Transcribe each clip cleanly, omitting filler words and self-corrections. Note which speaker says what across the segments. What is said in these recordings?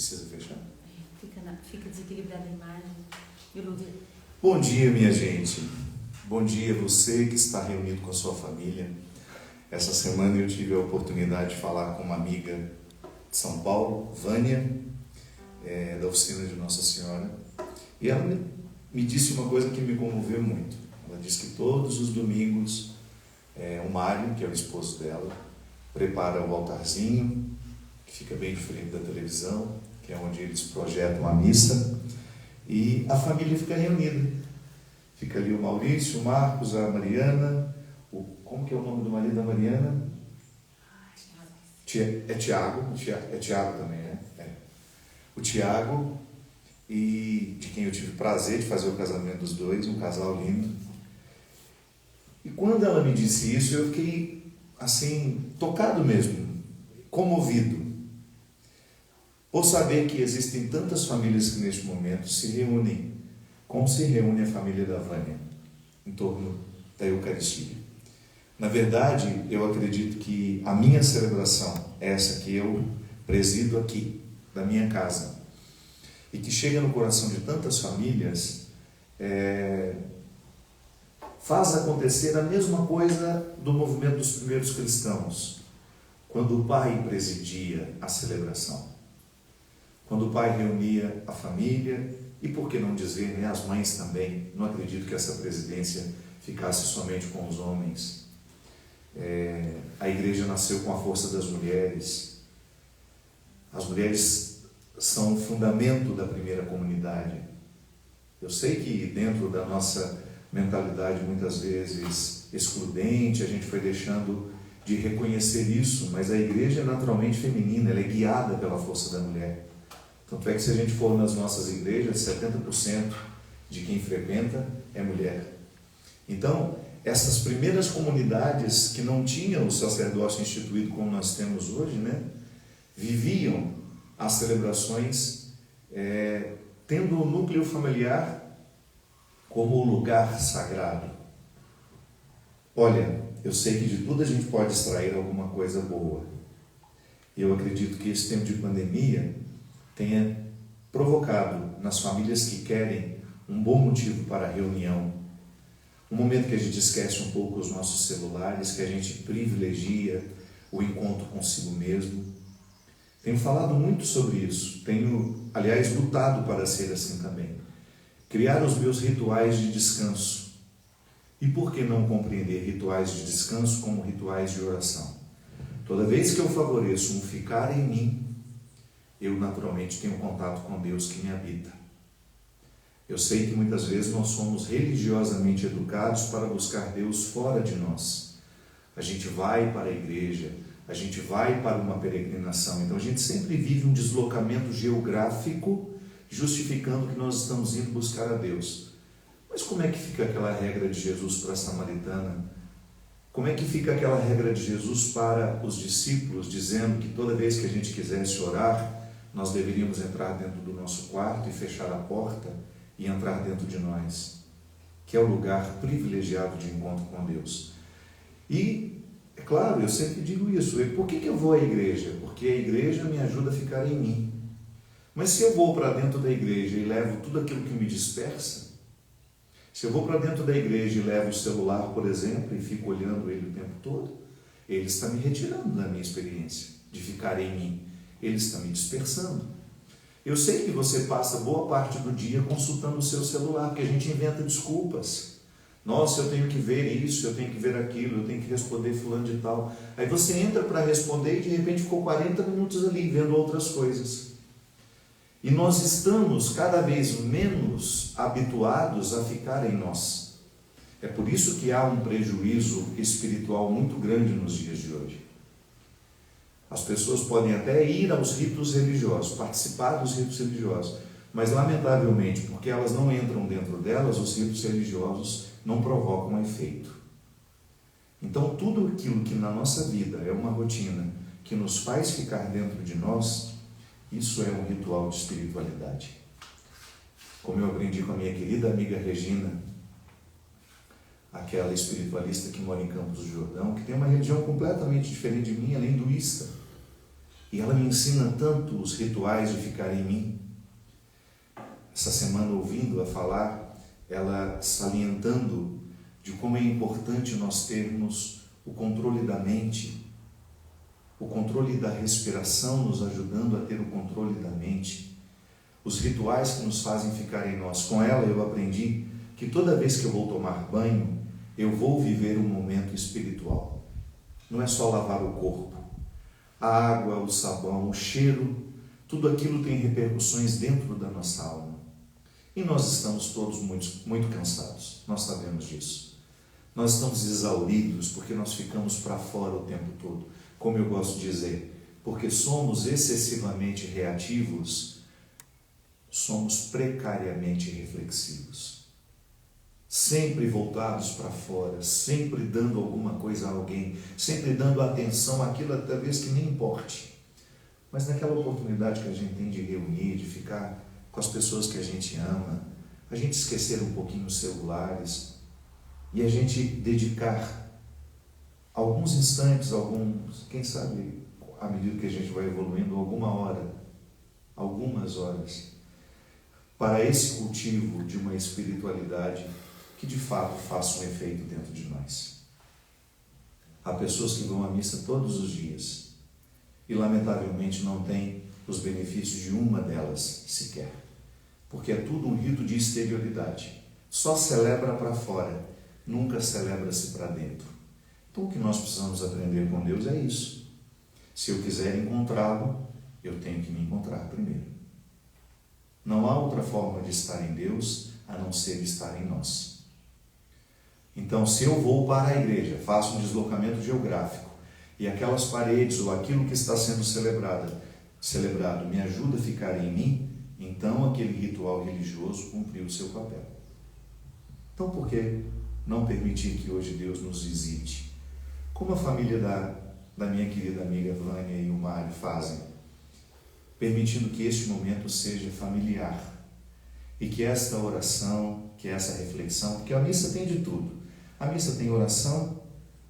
Speaker 1: Precisa fechar?
Speaker 2: Fica desequilibrada a imagem e o lugar.
Speaker 1: Bom dia, minha gente. Bom dia você que está reunido com a sua família. Essa semana eu tive a oportunidade de falar com uma amiga de São Paulo, Vânia, da oficina de Nossa Senhora. E ela me disse uma coisa que me comoveu muito. Ela disse que todos os domingos o Mário, que é o esposo dela, prepara o altarzinho, que fica bem diferente da televisão, que é onde eles projetam a missa, e a família fica reunida. Fica ali o Maurício, o Marcos, a Mariana, como que é o nome do marido da Mariana? É Tiago também, né? O Tiago, e de quem eu tive prazer de fazer o casamento dos dois, um casal lindo. E quando ela me disse isso, eu fiquei assim, tocado mesmo, comovido, por saber que existem tantas famílias que neste momento se reúnem, como se reúne a família da Vânia, em torno da Eucaristia. Na verdade, eu acredito que a minha celebração, essa que eu presido aqui, da minha casa, e que chega no coração de tantas famílias, faz acontecer a mesma coisa do movimento dos primeiros cristãos, quando o pai presidia a celebração, quando o pai reunia a família, e por que não dizer, né, as mães também. Não acredito que essa presidência ficasse somente com os homens. A igreja nasceu com a força das mulheres. As mulheres são o fundamento da primeira comunidade. Eu sei que dentro da nossa mentalidade muitas vezes excludente, a gente foi deixando de reconhecer isso, mas a igreja é naturalmente feminina, ela é guiada pela força da mulher. Tanto é que se a gente for nas nossas igrejas, 70% de quem frequenta é mulher. Então, essas primeiras comunidades que não tinham o sacerdócio instituído como nós temos hoje, né, viviam as celebrações tendo o núcleo familiar como o lugar sagrado. Olha, eu sei que de tudo a gente pode extrair alguma coisa boa. Eu acredito que esse tempo de pandemia tenha provocado nas famílias que querem um bom motivo para a reunião, um momento que a gente esquece um pouco os nossos celulares, que a gente privilegia o encontro consigo mesmo. Tenho falado muito sobre isso, tenho, aliás, lutado para ser assim também. Criar os meus rituais de descanso. E por que não compreender rituais de descanso como rituais de oração? Toda vez que eu favoreço um ficar em mim, eu naturalmente tenho contato com Deus que me habita. Eu sei que muitas vezes nós somos religiosamente educados para buscar Deus fora de nós. A gente vai para a igreja, a gente vai para uma peregrinação, então a gente sempre vive um deslocamento geográfico justificando que nós estamos indo buscar a Deus. Mas como é que fica aquela regra de Jesus para a samaritana? Como é que fica aquela regra de Jesus para os discípulos, dizendo que toda vez que a gente quisesse orar, nós deveríamos entrar dentro do nosso quarto e fechar a porta e entrar dentro de nós, que é o lugar privilegiado de encontro com Deus. E, é claro, eu sempre digo isso, por que eu vou à igreja? Porque a igreja me ajuda a ficar em mim. Mas se eu vou para dentro da igreja e levo tudo aquilo que me dispersa, se eu vou para dentro da igreja e levo o celular, por exemplo, e fico olhando ele o tempo todo, ele está me retirando da minha experiência de ficar em mim. Ele está me dispersando. Eu sei que você passa boa parte do dia consultando o seu celular, porque a gente inventa desculpas. Nossa, eu tenho que ver isso, eu tenho que ver aquilo, eu tenho que responder fulano de tal. Aí você entra para responder e de repente ficou 40 minutos ali vendo outras coisas. E nós estamos cada vez menos habituados a ficar em nós. É por isso que há um prejuízo espiritual muito grande nos dias de hoje. As pessoas podem até ir aos ritos religiosos, participar dos ritos religiosos, mas lamentavelmente, porque elas não entram dentro delas, os ritos religiosos não provocam efeito. Então, tudo aquilo que na nossa vida é uma rotina que nos faz ficar dentro de nós, isso é um ritual de espiritualidade. Como eu aprendi com a minha querida amiga Regina, aquela espiritualista que mora em Campos do Jordão, que tem uma religião completamente diferente de mim, ela é hinduísta. E ela me ensina tanto os rituais de ficar em mim. Essa semana, ouvindo-a falar, ela salientando de como é importante nós termos o controle da mente, o controle da respiração, nos ajudando a ter o controle da mente, os rituais que nos fazem ficar em nós. Com ela eu aprendi que toda vez que eu vou tomar banho, eu vou viver um momento espiritual. Não é só lavar o corpo. A água, o sabão, o cheiro, tudo aquilo tem repercussões dentro da nossa alma. E nós estamos todos muito cansados, nós sabemos disso. Nós estamos exauridos porque nós ficamos para fora o tempo todo. Como eu gosto de dizer, porque somos excessivamente reativos, somos precariamente reflexivos. Sempre voltados para fora, sempre dando alguma coisa a alguém, sempre dando atenção àquilo talvez que nem importe. Mas naquela oportunidade que a gente tem de reunir, de ficar com as pessoas que a gente ama, a gente esquecer um pouquinho os celulares e a gente dedicar alguns instantes, quem sabe, à medida que a gente vai evoluindo, algumas horas, para esse cultivo de uma espiritualidade que de fato faça um efeito dentro de nós. Há pessoas que vão à missa todos os dias e lamentavelmente não têm os benefícios de uma delas sequer, porque é tudo um rito de exterioridade. Só celebra para fora, nunca celebra-se para dentro. Então o que nós precisamos aprender com Deus é isso. Se eu quiser encontrá-lo, eu tenho que me encontrar primeiro. Não há outra forma de estar em Deus a não ser estar em nós. Então, se eu vou para a igreja, faço um deslocamento geográfico, e aquelas paredes ou aquilo que está sendo celebrado me ajuda a ficar em mim, então aquele ritual religioso cumpriu o seu papel. Então, por que não permitir que hoje Deus nos visite? Como a família da minha querida amiga Vânia e o Mário fazem, permitindo que este momento seja familiar e que esta oração, que essa reflexão, porque a missa tem de tudo. A missa tem oração,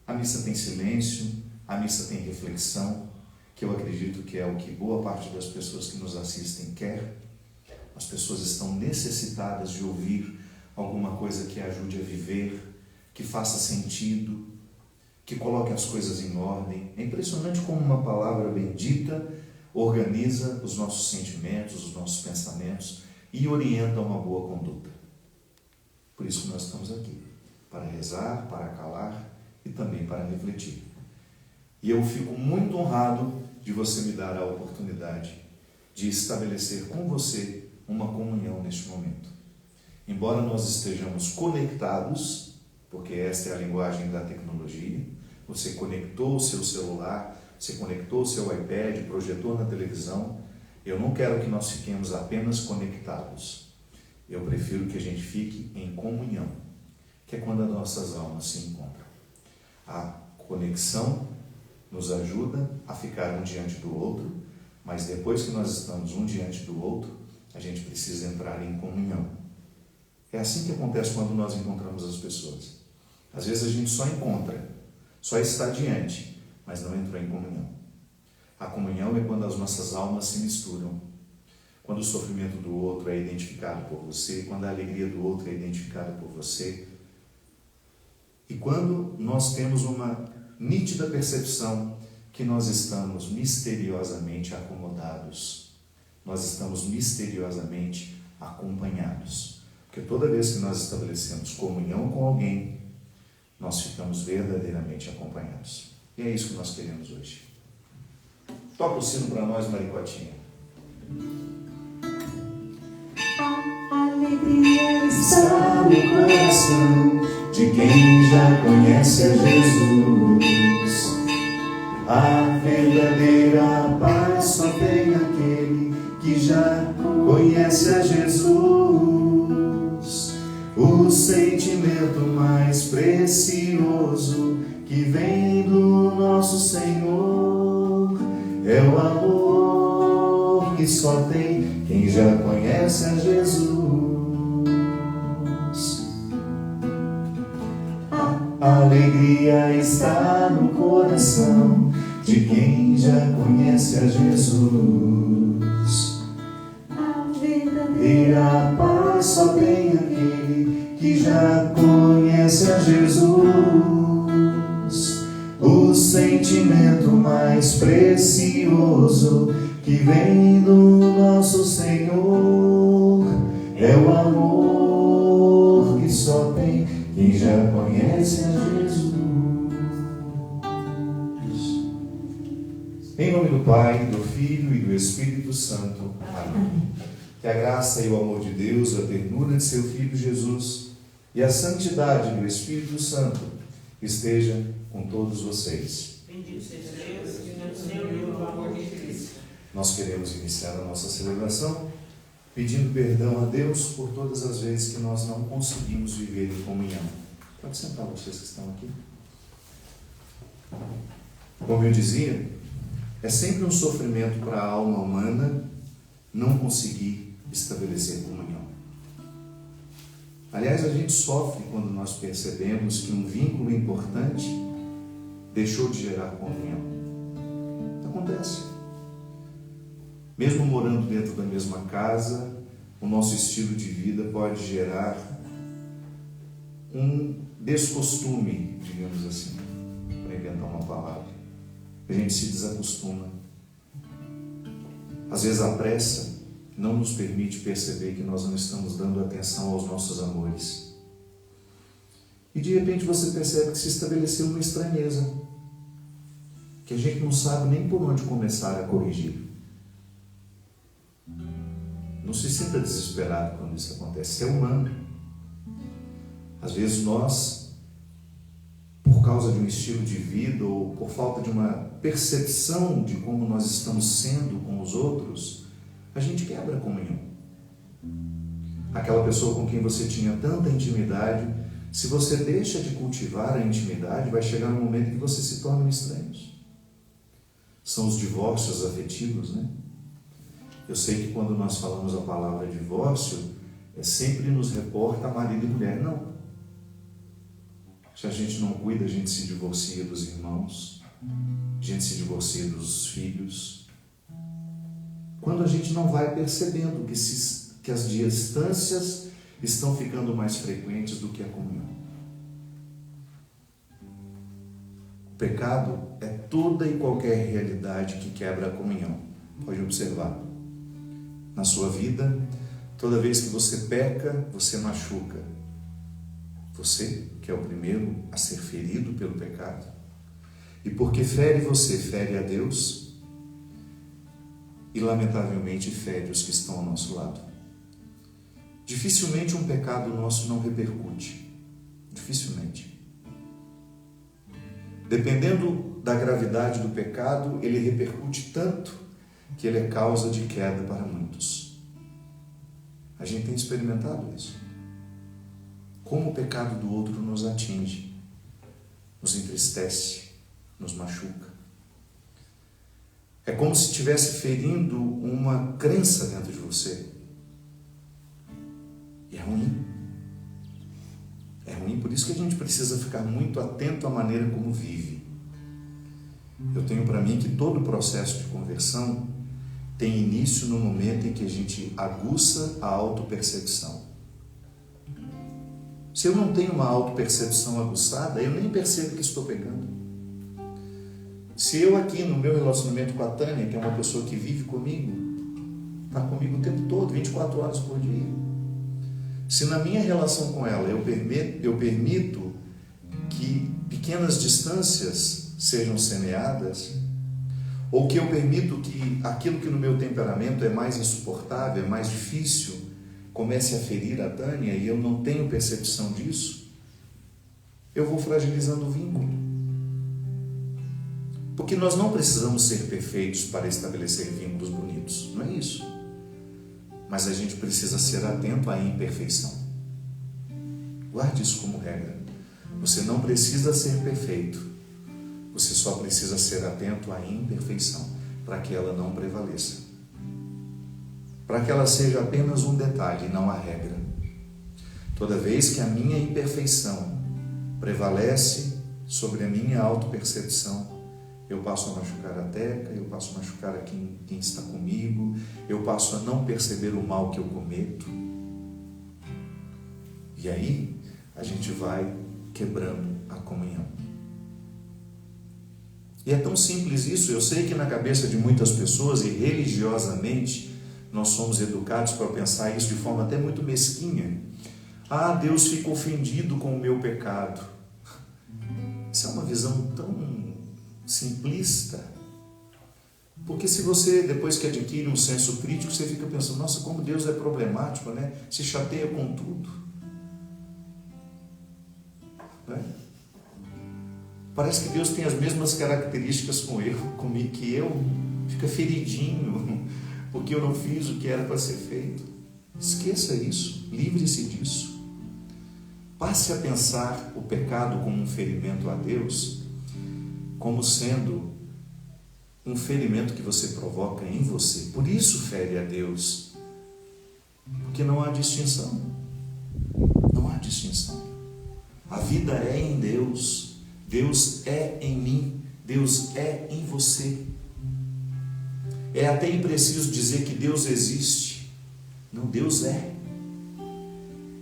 Speaker 1: a missa tem silêncio, a missa tem reflexão, que eu acredito que é o que boa parte das pessoas que nos assistem quer. As pessoas estão necessitadas de ouvir alguma coisa que ajude a viver, que faça sentido, que coloque as coisas em ordem. É impressionante como uma palavra bendita organiza os nossos sentimentos, os nossos pensamentos e orienta uma boa conduta. Por isso que nós estamos aqui, para rezar, para calar e também para refletir. E eu fico muito honrado de você me dar a oportunidade de estabelecer com você uma comunhão neste momento. Embora nós estejamos conectados, porque esta é a linguagem da tecnologia, você conectou o seu celular, você conectou o seu iPad, projetou na televisão, eu não quero que nós fiquemos apenas conectados. Eu prefiro que a gente fique em comunhão, que é quando as nossas almas se encontram. A conexão nos ajuda a ficar um diante do outro, mas depois que nós estamos um diante do outro, a gente precisa entrar em comunhão. É assim que acontece quando nós encontramos as pessoas. Às vezes a gente só encontra, só está diante, mas não entrou em comunhão. A comunhão é quando as nossas almas se misturam, quando o sofrimento do outro é identificado por você, quando a alegria do outro é identificada por você, e quando nós temos uma nítida percepção que nós estamos misteriosamente acomodados, nós estamos misteriosamente acompanhados. Porque toda vez que nós estabelecemos comunhão com alguém, nós ficamos verdadeiramente acompanhados. E é isso que nós queremos hoje. Toca o sino para nós, Maricotinha.
Speaker 3: A alegria está no coração de quem já conhece a Jesus. A verdadeira paz só tem aquele que já conhece a Jesus. O sentimento mais precioso que vem do nosso Senhor é o amor que só tem quem já conhece a Jesus. A alegria está no coração coração de quem já conhece a Jesus.
Speaker 2: A verdadeira
Speaker 3: Verdadeira paz só tem aquele que já conhece a Jesus. O sentimento mais precioso que vem do nosso Senhor é o amor que só tem quem já conhece a Jesus. Em nome do Pai, do Filho e do Espírito Santo. Amém. Que a graça e o amor de Deus, a ternura de seu Filho Jesus e a santidade do Espírito Santo esteja com todos vocês.
Speaker 4: Bendito seja Deus, que nos deu o amor de Cristo.
Speaker 1: Nós queremos iniciar a nossa celebração pedindo perdão a Deus por todas as vezes que nós não conseguimos viver em comunhão. Pode sentar vocês que estão aqui. Como eu dizia, é sempre um sofrimento para a alma humana não conseguir estabelecer comunhão. Aliás, a gente sofre quando nós percebemos que um vínculo importante deixou de gerar comunhão. Acontece. Mesmo morando dentro da mesma casa, o nosso estilo de vida pode gerar um descostume, digamos assim, para inventar uma palavra. A gente se desacostuma. Às vezes a pressa não nos permite perceber que nós não estamos dando atenção aos nossos amores. E de repente você percebe que se estabeleceu uma estranheza, que a gente não sabe nem por onde começar a corrigir. Não se sinta desesperado quando isso acontece, é humano. Às vezes nós, por causa de um estilo de vida ou por falta de uma percepção de como nós estamos sendo com os outros, a gente quebra a comunhão. Aquela pessoa com quem você tinha tanta intimidade, se você deixa de cultivar a intimidade, vai chegar um momento que você se torna estranhos. São os divórcios afetivos, né? Eu sei que quando nós falamos a palavra divórcio, sempre nos reporta a marido e mulher. Não. Se a gente não cuida, a gente se divorcia dos irmãos, a gente se divorcia dos filhos. Quando a gente não vai percebendo que as distâncias estão ficando mais frequentes do que a comunhão. O pecado é toda e qualquer realidade que quebra a comunhão. Pode observar. Na sua vida, toda vez que você peca, você machuca. Você, que é o primeiro a ser ferido pelo pecado. E porque fere você, fere a Deus e, lamentavelmente, fere os que estão ao nosso lado. Dificilmente um pecado nosso não repercute. Dificilmente. Dependendo da gravidade do pecado, ele repercute tanto que ele é causa de queda para muitos. A gente tem experimentado isso. Como o pecado do outro nos atinge, nos entristece, nos machuca. É como se estivesse ferindo uma crença dentro de você. E é ruim. É ruim, por isso que a gente precisa ficar muito atento à maneira como vive. Eu tenho para mim que todo o processo de conversão tem início no momento em que a gente aguça a autopercepção. Se eu não tenho uma autopercepção aguçada, eu nem percebo que estou pegando. Se eu aqui no meu relacionamento com a Tânia, que é uma pessoa que vive comigo, está comigo o tempo todo, 24 horas por dia. Se na minha relação com ela eu permito que pequenas distâncias sejam semeadas, ou que eu permito que aquilo que no meu temperamento é mais insuportável, é mais difícil, comece a ferir a Tânia e eu não tenho percepção disso, eu vou fragilizando o vínculo. Porque nós não precisamos ser perfeitos para estabelecer vínculos bonitos, não é isso. Mas a gente precisa ser atento à imperfeição. Guarde isso como regra. Você não precisa ser perfeito. Você só precisa ser atento à imperfeição, para que ela não prevaleça. Para que ela seja apenas um detalhe, não a regra. Toda vez que a minha imperfeição prevalece sobre a minha autopercepção, eu passo a machucar a Teca, eu passo a machucar a quem está comigo, eu passo a não perceber o mal que eu cometo. E aí a gente vai quebrando a comunhão. E é tão simples isso. Eu sei que na cabeça de muitas pessoas, e religiosamente, nós somos educados para pensar isso de forma até muito mesquinha. Ah, Deus fica ofendido com o meu pecado. Isso é uma visão tão simplista. Porque se você, depois que adquire um senso crítico, você fica pensando, nossa, como Deus é problemático, né? Se chateia com tudo. Né? Parece que Deus tem as mesmas características comigo que eu. Fica feridinho, porque eu não fiz o que era para ser feito. Esqueça isso, livre-se disso. Passe a pensar o pecado como um ferimento a Deus, como sendo um ferimento que você provoca em você. Por isso fere a Deus, porque não há distinção. Não há distinção. A vida é em Deus, Deus é em mim, Deus é em você. É até impreciso dizer que Deus existe. Não, Deus é.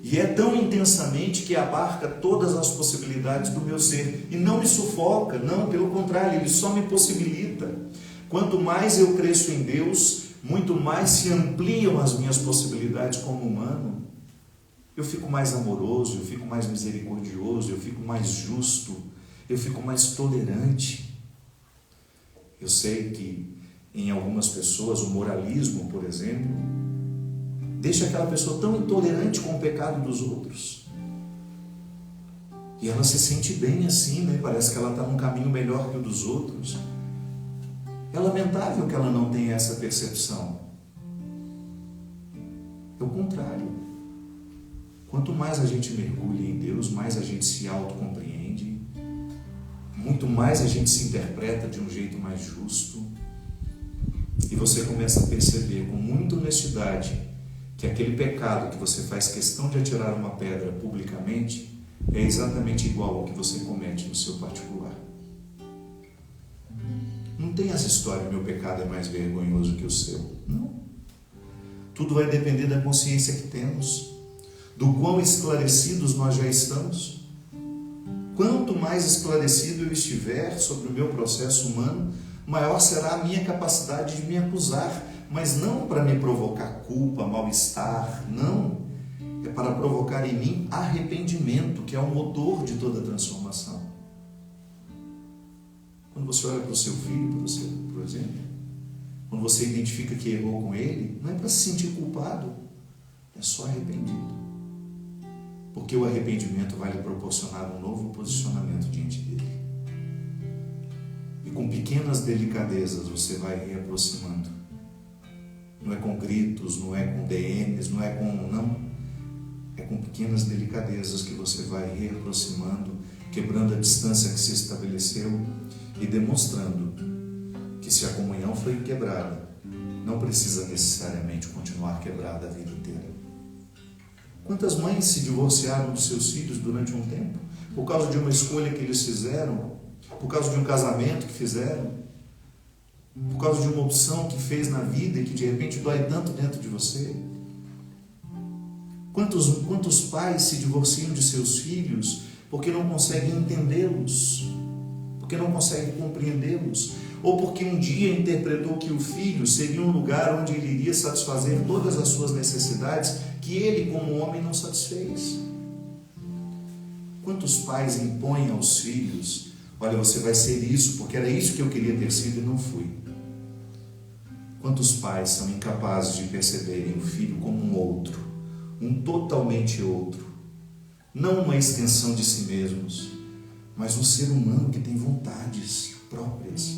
Speaker 1: E é tão intensamente que abarca todas as possibilidades do meu ser. E não me sufoca, não, pelo contrário, Ele só me possibilita. Quanto mais eu cresço em Deus, muito mais se ampliam as minhas possibilidades como humano. Eu fico mais amoroso, eu fico mais misericordioso, eu fico mais justo, eu fico mais tolerante. Eu sei que em algumas pessoas o moralismo, por exemplo, deixa aquela pessoa tão intolerante com o pecado dos outros. E ela se sente bem assim, né? Parece que ela está num caminho melhor que o dos outros. É lamentável que ela não tenha essa percepção. É o contrário. Quanto mais a gente mergulha em Deus, mais a gente se autocompreende, muito mais a gente se interpreta de um jeito mais justo. E você começa a perceber com muita honestidade que aquele pecado que você faz questão de atirar uma pedra publicamente é exatamente igual ao que você comete no seu particular. Não tem essa história, meu pecado é mais vergonhoso que o seu. Não. Tudo vai depender da consciência que temos, do quão esclarecidos nós já estamos. Quanto mais esclarecido eu estiver sobre o meu processo humano, maior será a minha capacidade de me acusar, mas não para me provocar culpa, mal-estar, não. É para provocar em mim arrependimento, que é o motor de toda transformação. Quando você olha para o seu filho, por exemplo, quando você identifica que errou com ele, não é para se sentir culpado, é só arrependido. Porque o arrependimento vai lhe proporcionar um novo posicionamento diante dele. E com pequenas delicadezas você vai reaproximando. Não é com gritos, não é com DMs, não é com... não. É com pequenas delicadezas que você vai reaproximando, quebrando a distância que se estabeleceu e demonstrando que se a comunhão foi quebrada, não precisa necessariamente continuar quebrada a vida inteira. Quantas mães se divorciaram dos seus filhos durante um tempo por causa de uma escolha que eles fizeram, por causa de um casamento que fizeram, por causa de uma opção que fez na vida e que de repente dói tanto dentro de você? Quantos pais se divorciam de seus filhos porque não conseguem entendê-los, porque não conseguem compreendê-los, ou porque um dia interpretou que o filho seria um lugar onde ele iria satisfazer todas as suas necessidades que ele, como homem, não satisfez? Quantos pais impõem aos filhos: olha, você vai ser isso, porque era isso que eu queria ter sido e não fui? Quantos pais são incapazes de perceberem o filho como um outro, um totalmente outro, não uma extensão de si mesmos, mas um ser humano que tem vontades próprias,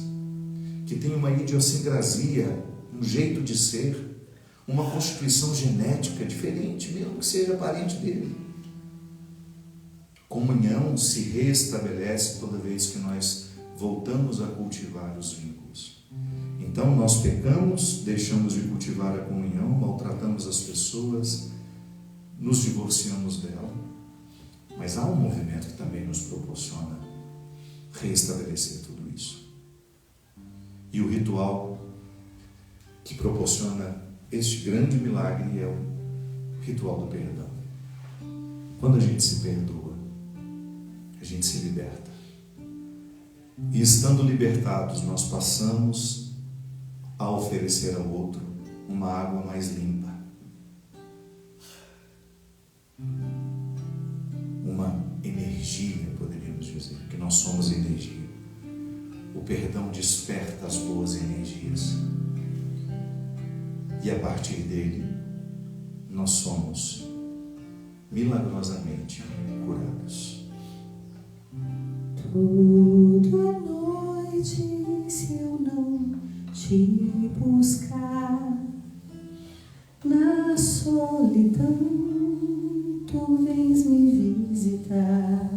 Speaker 1: que tem uma idiosincrasia, um jeito de ser, uma constituição genética diferente, mesmo que seja parente dele. Comunhão se restabelece toda vez que nós voltamos a cultivar os vínculos. Então nós pecamos, deixamos de cultivar a comunhão, maltratamos as pessoas, nos divorciamos dela, mas há um movimento que também nos proporciona restabelecer tudo isso. E o ritual que proporciona este grande milagre é o ritual do perdão. Quando a gente se perdoa, a gente se liberta. E estando libertados, nós passamos a oferecer ao outro uma água mais limpa, uma energia, poderíamos dizer, que nós somos energia. O perdão desperta as boas energias. E a partir dele, nós somos milagrosamente curados.
Speaker 2: Tudo é noite se eu não te buscar. Na solidão, tu vens me visitar.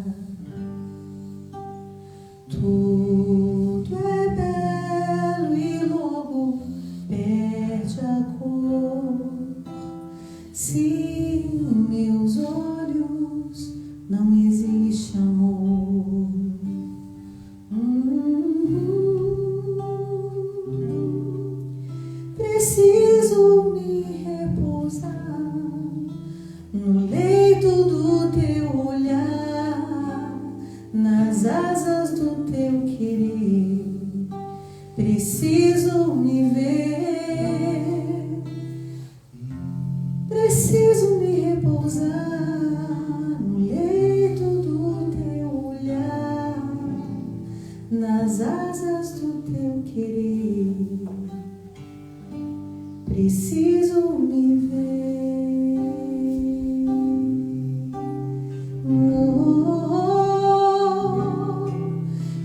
Speaker 2: Tudo é belo e logo perde a cor. Se em meus olhos não existe amor, preciso me repousar no leito do teu olhar, nas asas do teu querer. Preciso me ver, preciso me repousar no leito do teu olhar, nas asas do teu querer. Preciso me ver.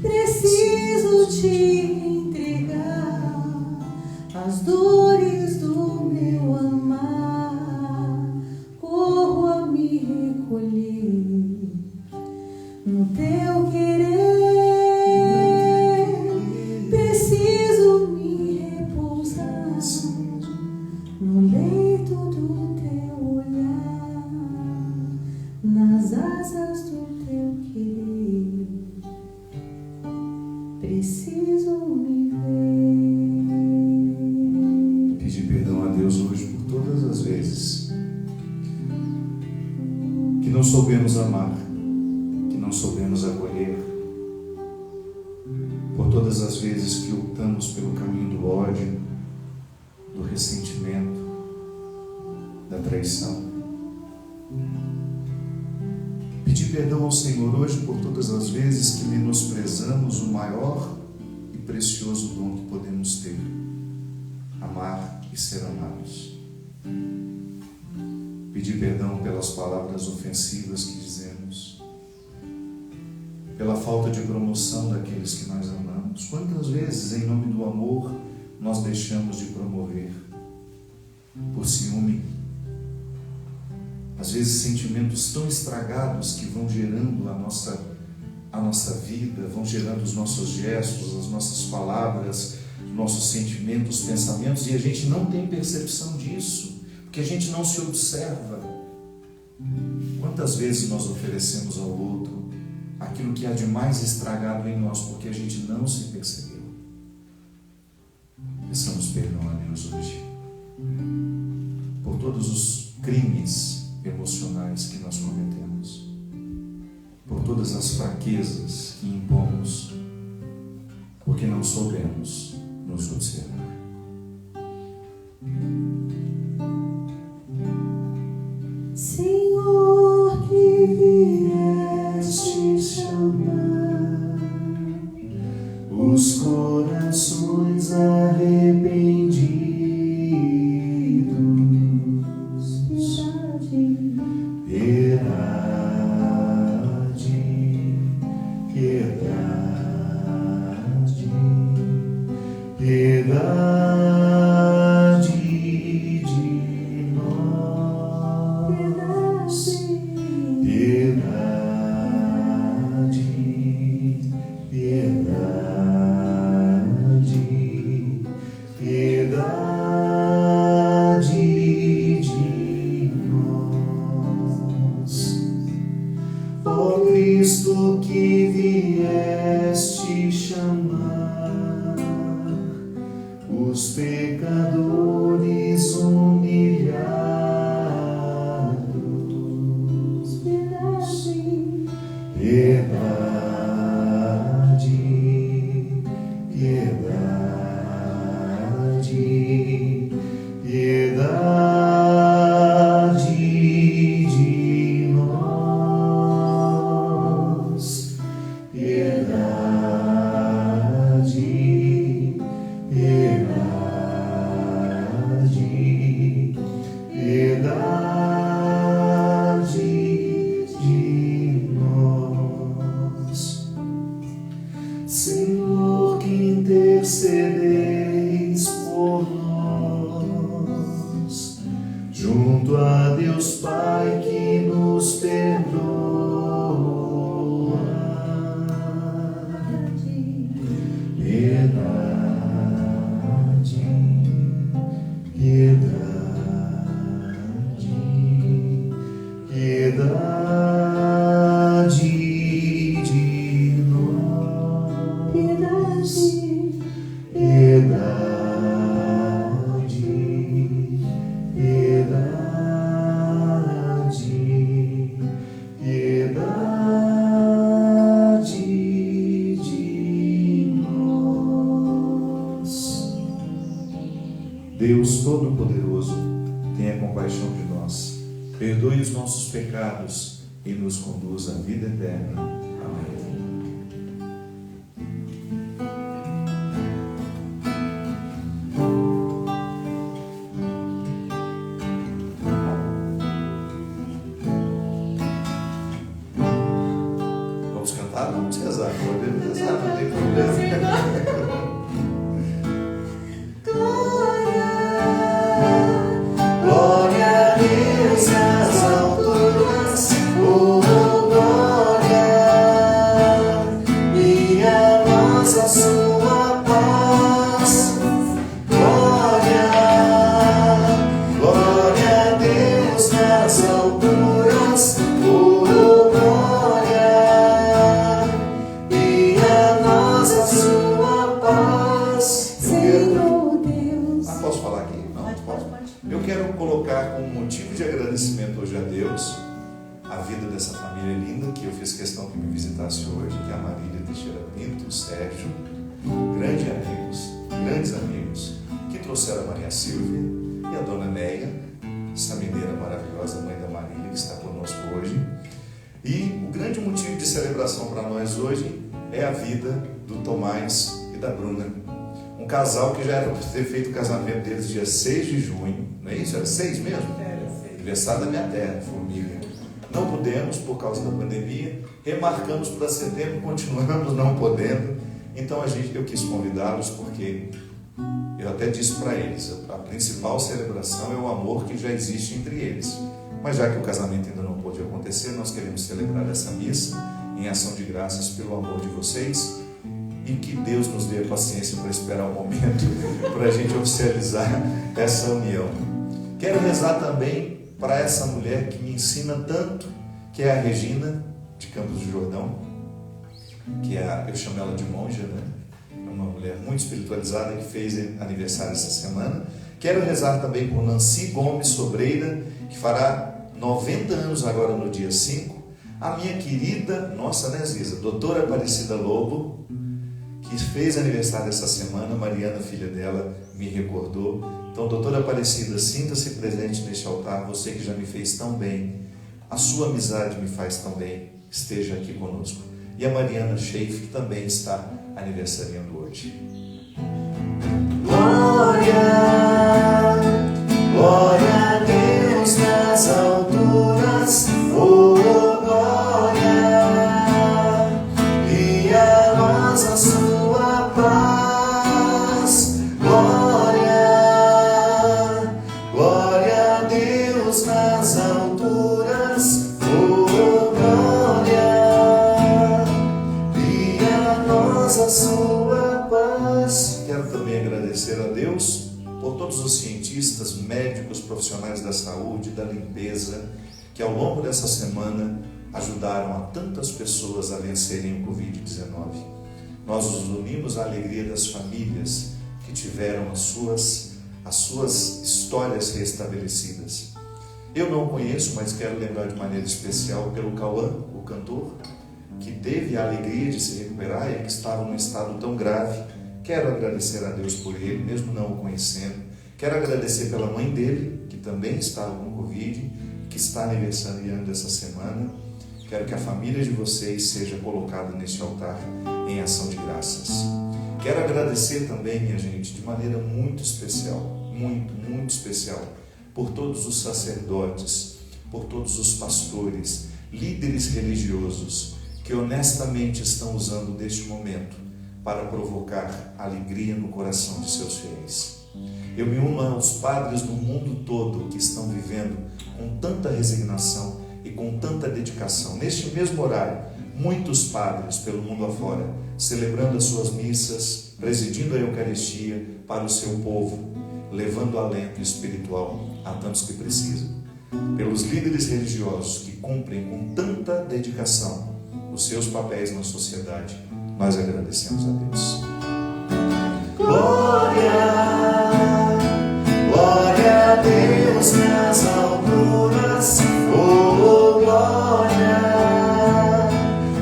Speaker 2: Preciso te entregar as dores do meu amar. Corro a me recolher no teu querer. Preciso me repousar no leito do teu olhar, nas asas do teu querer. Preciso me ver.
Speaker 1: Pedir perdão a Deus hoje por todas as vezes que não soubemos amar, que não soubemos acolher, por todas as vezes que optamos pelo caminho do ódio, do ressentimento, da traição. Pedir perdão ao Senhor hoje por todas as vezes que menosprezamos o maior e precioso dom que podemos ter: amar e ser amados. Pedir perdão pelas palavras ofensivas que dizemos, pela falta de promoção daqueles que nós amamos. Quantas vezes, em nome do amor, nós deixamos de promover por ciúme? Às vezes sentimentos tão estragados que vão gerando a nossa vida, vão gerando os nossos gestos, as nossas palavras, os nossos sentimentos, pensamentos, e a gente não tem percepção disso, porque a gente não se observa. Quantas vezes nós oferecemos ao outro aquilo que há de mais estragado em nós, porque a gente não se percebeu? Peçamos perdão a Deus hoje por todos os crimes emocionais que nós cometemos, por todas as fraquezas que impomos, porque não soubemos nos observar.
Speaker 2: Senhor, que vieste chamar
Speaker 3: os corações arrependidos, piedade de nós, piedade, piedade, piedade de nós. Ó Cristo, que vieste chamar os pecadores humilhados. Piedade, piedade, piedade de nós. Piedade, piedade, piedade de nós. Senhor, que intercedeis por nós, junto a Deus Pai que nos perdoa. Piedade, piedade, piedade de nós. Piedade, piedade, piedade de nós. Deus Todo-Poderoso, tenha compaixão de nós, perdoe os nossos pecados e nos conduz à vida eterna. Amém. Vamos cantar? Vamos rezar. Podemos rezar, não tem problema. Glória a Deus nas alturas, oh glória, e a nós a sua paz. Glória, glória a Deus nas alturas, oh glória, e a nós a sua paz.
Speaker 2: Senhor Deus.
Speaker 1: Posso falar aqui? Não?
Speaker 2: Pode.
Speaker 1: Eu quero colocar como motivo de agradecimento hoje a Deus a vida dessa família linda que eu fiz questão que me visitasse hoje, que é a Marília Teixeira Pinto, o Sérgio, grandes amigos, que trouxeram a Maria Silvia e a Dona Neia, essa mineira maravilhosa, mãe da Marília, que está conosco hoje. E o grande motivo de celebração para nós hoje é a vida do Tomás e da Bruna. Um casal que já era para ter feito o casamento deles dia 6 de junho, não é isso? Era 6 mesmo? Aniversário da minha terra, Formiga. Não pudemos por causa da pandemia, remarcamos para setembro, continuamos não podendo. Então eu quis convidá-los porque eu até disse para eles, a principal celebração é o amor que já existe entre eles. Mas já que o casamento ainda não pôde acontecer, nós queremos celebrar essa missa em ação de graças pelo amor de vocês. E que Deus nos dê a paciência para esperar o momento para a gente oficializar essa união. Quero rezar também para essa mulher que me ensina tanto, que é a Regina, de Campos do Jordão, que eu chamo ela de monja, né? É uma mulher muito espiritualizada que fez aniversário essa semana. Quero rezar também por Nancy Gomes Sobreira, que fará 90 anos agora no dia 5. A minha querida, nossa, né, Ziza, doutora Aparecida Lobo, que fez aniversário essa semana. Mariana, filha dela, me recordou. Então, doutora Aparecida, sinta-se presente neste altar, você que já me fez tão bem, a sua amizade me faz tão bem, esteja aqui conosco. E a Mariana Sheif, que também está aniversariando hoje. Glória, glória a Deus nas alturas, oh glória, e a nós a sua paz. Glória, glória a Deus nas alturas, oh glória, e a nós a sua paz. Quero também agradecer a Deus por todos os cientistas, médicos, profissionais da saúde, da limpeza, que ao longo dessa semana ajudaram a tantas pessoas a vencerem o Covid-19. Nós nos unimos à alegria das famílias que tiveram tiveram as suas histórias restabelecidas. Eu não o conheço, mas quero lembrar de maneira especial pelo Cauã, o cantor, que teve a alegria de se recuperar e que estava num estado tão grave. Quero agradecer a Deus por ele, mesmo não o conhecendo. Quero agradecer pela mãe dele, que também estava com Covid, que está aniversariando essa semana. Quero que a família de vocês seja colocada neste altar em ação de graças. Quero agradecer também, minha gente, de maneira muito especial, muito especial, por todos os sacerdotes, por todos os pastores, líderes religiosos, que honestamente estão usando deste momento para provocar alegria no coração de seus fiéis. Eu me uno aos padres do mundo todo que estão vivendo com tanta resignação e com tanta dedicação. Neste mesmo horário, muitos padres pelo mundo afora, celebrando as suas missas, presidindo a Eucaristia para o seu povo, levando alento espiritual a tantos que precisam. Pelos líderes religiosos que cumprem com tanta dedicação os seus papéis na sociedade, nós agradecemos a Deus.
Speaker 3: Glória, glória a Deus nas alturas, oh glória,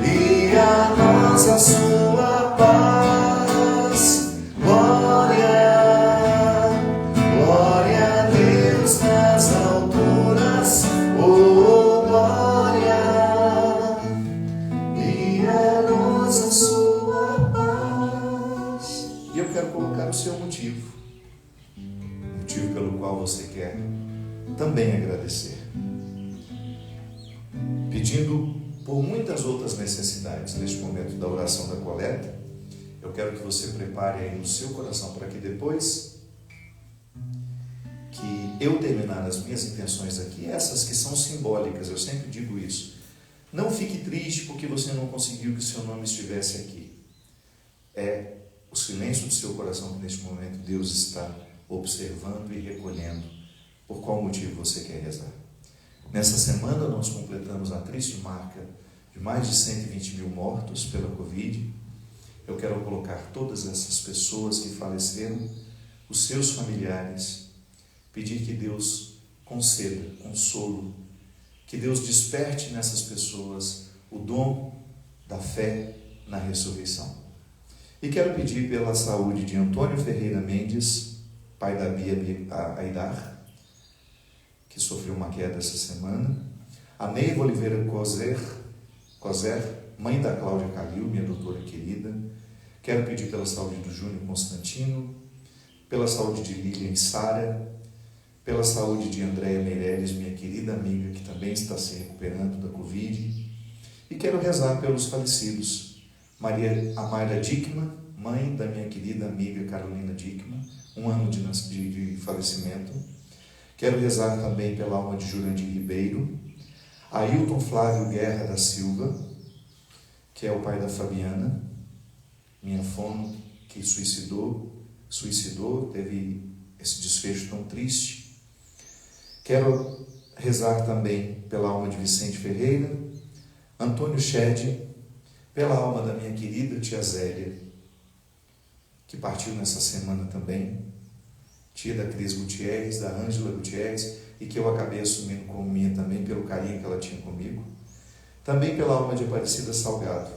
Speaker 3: e a nós a sua paz. Glória, glória a Deus nas alturas, oh glória, e a nós a sua paz.
Speaker 1: E eu quero colocar o seu motivo pelo qual você quer também agradecer, pedindo por muitas outras necessidades. Neste momento da oração da coleta, eu quero que você prepare aí no seu coração para que depois que eu terminar as minhas intenções aqui, essas que são simbólicas, eu sempre digo isso, não fique triste porque você não conseguiu que o seu nome estivesse aqui. É o silêncio do seu coração que neste momento Deus está observando e recolhendo por qual motivo você quer rezar. Nessa semana nós completamos a triste marca de mais de 120 mil mortos pela Covid. Eu quero colocar todas essas pessoas que faleceram, os seus familiares, pedir que Deus conceda consolo, que Deus desperte nessas pessoas o dom da fé na ressurreição. E quero pedir pela saúde de Antônio Ferreira Mendes, pai da Bia Aidar, que sofreu uma queda essa semana, a Neiva Oliveira Coser, mãe da Cláudia Calil, minha doutora querida. Quero pedir pela saúde do Júnior Constantino, pela saúde de Lilian e Sara, pela saúde de Andréia Meireles, minha querida amiga, que também está se recuperando da Covid. E quero rezar pelos falecidos. Maria Amália Dickmann, mãe da minha querida amiga Carolina Dickmann, 1 ano de falecimento. Quero rezar também pela alma de Jurandir Ribeiro, Ailton Flávio Guerra da Silva, que é o pai da Fabiana, minha fono, que suicidou, teve esse desfecho tão triste. Quero rezar também pela alma de Vicente Ferreira, Antônio Shed, pela alma da minha querida tia Zélia, que partiu nessa semana também, tia da Cris Gutierrez, da Ângela Gutierrez, e que eu acabei assumindo como minha também, pelo carinho que ela tinha comigo. Também pela alma de Aparecida Salgado.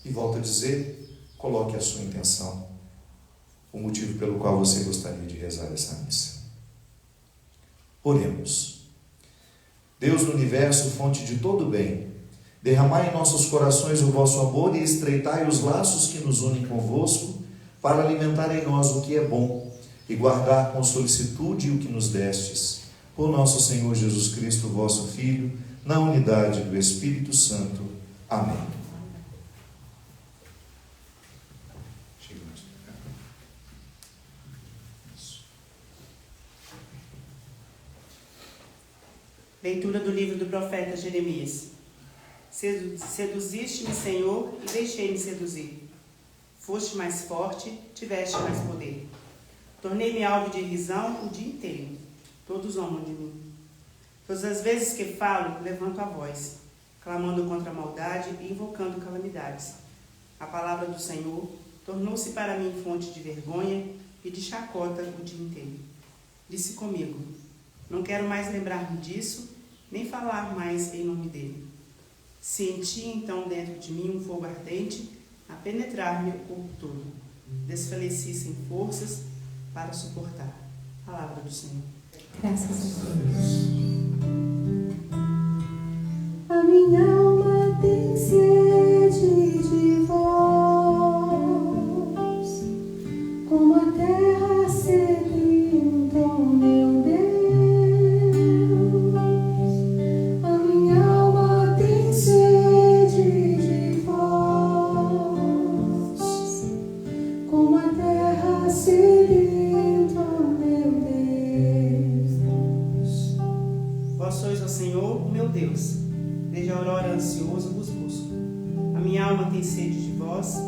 Speaker 1: E volto a dizer, coloque a sua intenção, o motivo pelo qual você gostaria de rezar essa missa. Oremos. Deus do universo, fonte de todo bem, derramai em nossos corações o vosso amor e estreitai os laços que nos unem convosco, para alimentar em nós o que é bom e guardar com solicitude o que nos destes. Por nosso Senhor Jesus Cristo, vosso Filho, na unidade do Espírito Santo. Amém.
Speaker 4: Leitura do livro do profeta Jeremias. Seduziste-me, Senhor, e deixei-me seduzir. Foste mais forte, tiveste mais poder. Tornei-me alvo de risão o dia inteiro. Todos zombam de mim. Todas as vezes que falo, levanto a voz, clamando contra a maldade e invocando calamidades. A palavra do Senhor tornou-se para mim fonte de vergonha e de chacota o dia inteiro. Disse comigo: não quero mais lembrar-me disso, nem falar mais em nome dele. Senti então dentro de mim um fogo ardente a penetrar-me o corpo todo. Desfaleci sem forças para suportar. Palavra do Senhor.
Speaker 2: Graças a Deus.
Speaker 5: A minha alma tem sede de vós, como a terra sedenta, ó meu Deus. A minha alma tem sede de vós, como a terra sedenta, ó meu Deus.
Speaker 4: Vós sois, ó Senhor, o meu Deus. Desde a aurora ansioso vos busco. A minha alma tem sede de vós,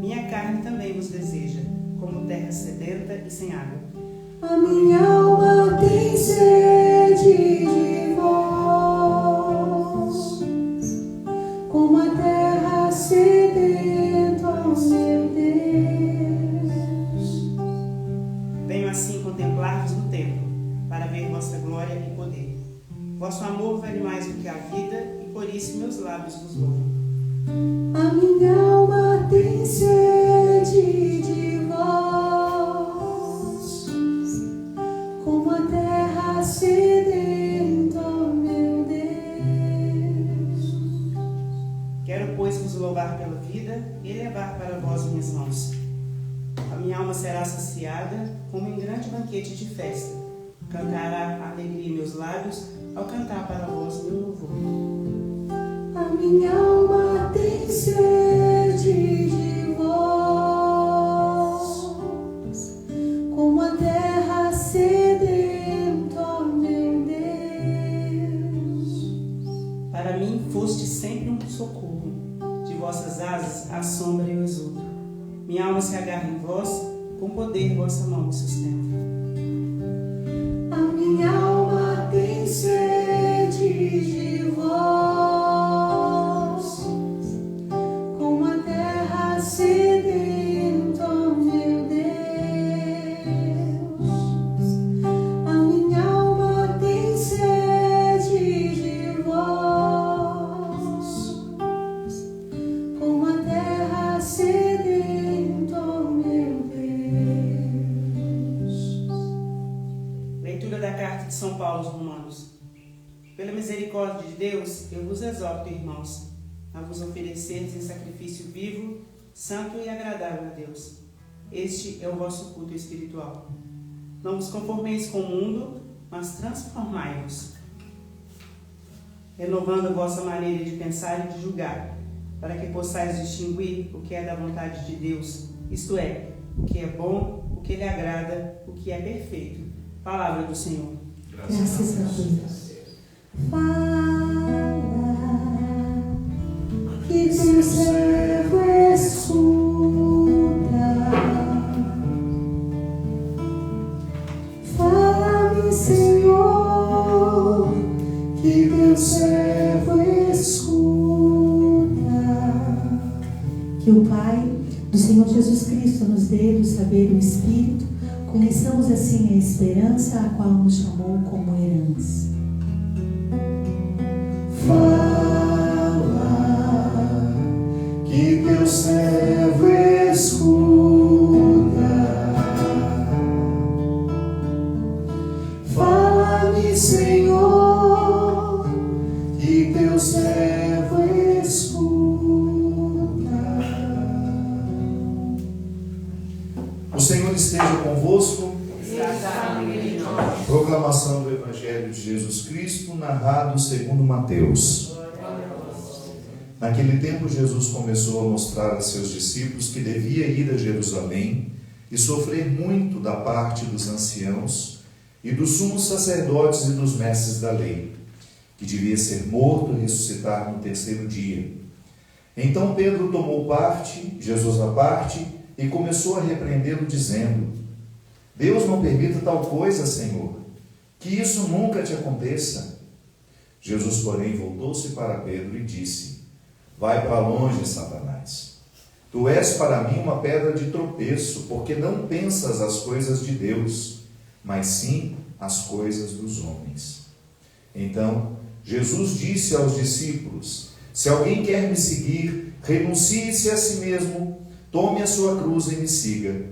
Speaker 4: minha carne também vos deseja, como terra sedenta e sem água.
Speaker 5: A minha alma tem sede de vós, como a terra sedenta, ó meu Deus.
Speaker 4: Venho assim contemplar-vos no templo, para ver vossa glória e poder. Vosso amor vale mais do que a vida, e por isso meus lábios vos louvam.
Speaker 5: A minha alma tem sede de vós, como a terra sedenta, ó meu Deus.
Speaker 4: Quero, pois, vos louvar pela vida e elevar para vós minhas mãos. A minha alma será saciada como em grande banquete de festa. Cantará a alegria em meus lábios ao cantar para vós meu louvor.
Speaker 5: A minha alma tem sede de vós, como a terra sedenta, ó meu Deus.
Speaker 4: Para mim foste sempre um socorro, de vossas asas à sombra eu exulto. Minha alma se agarra em vós, com poder vossa mão me sustenta.
Speaker 5: A minha alma tem sede de vós, como a terra sedenta, ó meu Deus. A minha alma tem sede de vós, como a terra sedenta, ó meu Deus.
Speaker 4: Leitura da carta de São Paulo aos Romanos. Pela misericórdia de Deus, eu vos exorto, irmãos, a vos oferecerdes em sacrifício vivo, santo e agradável a Deus. Este é o vosso culto espiritual. Não vos conformeis com o mundo, mas transformai-vos, renovando a vossa maneira de pensar e de julgar, para que possais distinguir o que é da vontade de Deus, isto é, o que é bom, o que lhe agrada, o que é perfeito. Palavra do Senhor.
Speaker 2: Graças a Deus.
Speaker 5: Fala, que teu servo escuta. Fala-me, Senhor, que teu servo escuta. Que o Pai do Senhor Jesus Cristo nos dê do saber do Espírito, conheçamos assim a esperança a qual nos chamou como herança.
Speaker 3: Fala, que teu servo escuta. Fala-me, Senhor, que teu servo escuta.
Speaker 1: O Senhor esteja convosco. Proclamação do Evangelho de Jesus Cristo, narrado segundo Mateus. Naquele tempo, Jesus começou a mostrar a seus discípulos que devia ir a Jerusalém e sofrer muito da parte dos anciãos e dos sumos sacerdotes e dos mestres da lei, que devia ser morto e ressuscitar no terceiro dia. Então Pedro tomou parte, Jesus à parte, e começou a repreendê-lo, dizendo: Deus não permita tal coisa, Senhor, que isso nunca te aconteça. Jesus, porém, voltou-se para Pedro e disse: Vai para longe, Satanás. Tu és para mim uma pedra de tropeço, porque não pensas as coisas de Deus, mas sim as coisas dos homens. Então, Jesus disse aos discípulos: se alguém quer me seguir, renuncie-se a si mesmo, tome a sua cruz e me siga.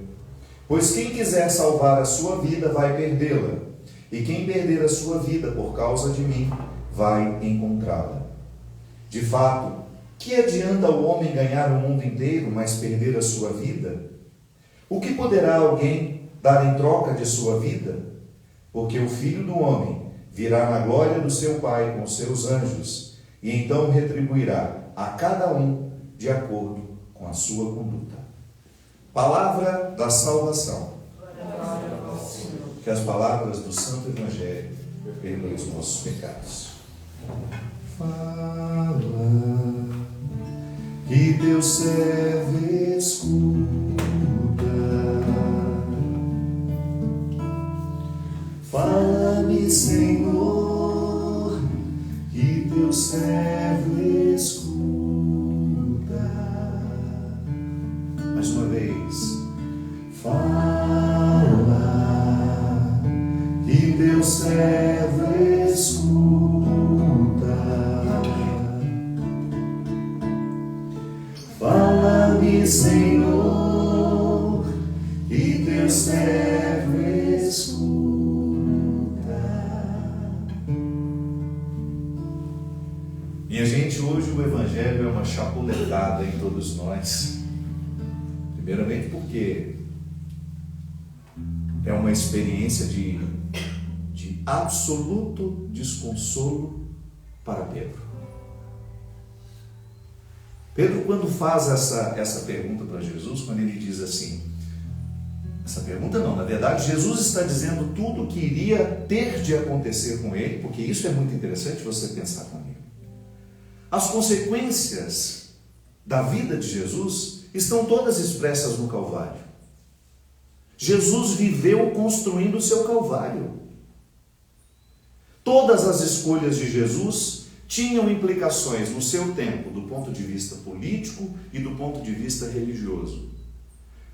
Speaker 1: Pois quem quiser salvar a sua vida vai perdê-la, e quem perder a sua vida por causa de mim vai encontrá-la. De fato, que adianta o homem ganhar o mundo inteiro, mas perder a sua vida? O que poderá alguém dar em troca de sua vida? Porque o Filho do Homem virá na glória do seu Pai com os seus anjos, e então retribuirá a cada um de acordo com a sua conduta. Palavra da salvação. Que as palavras do Santo Evangelho perdoem os nossos pecados.
Speaker 3: Fala, que teu servo escuta. Fala-me, Senhor, que teu servo escuta.
Speaker 1: Mais uma vez.
Speaker 3: Fala, que teu servo escuta. Fala-me, Senhor, que teu servo escuta.
Speaker 1: Minha gente, hoje o Evangelho é uma chapuletada em todos nós. Primeiramente porque é uma experiência de absoluto desconsolo para Pedro. Pedro, quando faz essa pergunta para Jesus, quando ele diz assim, essa pergunta não, na verdade Jesus está dizendo tudo o que iria ter de acontecer com ele, porque isso é muito interessante você pensar comigo. As consequências da vida de Jesus estão todas expressas no Calvário. Jesus viveu construindo o seu Calvário. Todas as escolhas de Jesus tinham implicações no seu tempo, do ponto de vista político e do ponto de vista religioso.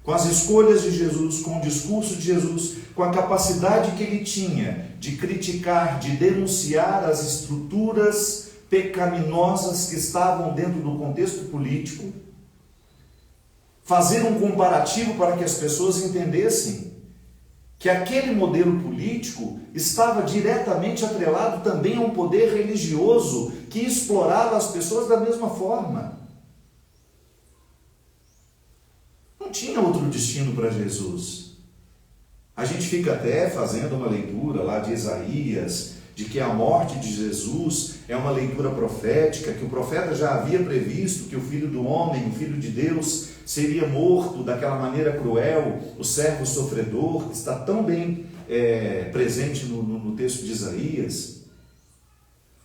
Speaker 1: Com as escolhas de Jesus, com o discurso de Jesus, com a capacidade que ele tinha de criticar, de denunciar as estruturas pecaminosas que estavam dentro do contexto político, fazer um comparativo para que as pessoas entendessem que aquele modelo político estava diretamente atrelado também a um poder religioso que explorava as pessoas da mesma forma. Não tinha outro destino para Jesus. A gente fica até fazendo uma leitura lá de Isaías, de que a morte de Jesus é uma leitura profética, que o profeta já havia previsto que o Filho do Homem, o Filho de Deus, seria morto daquela maneira cruel, o servo sofredor, que está tão bem presente no texto de Isaías.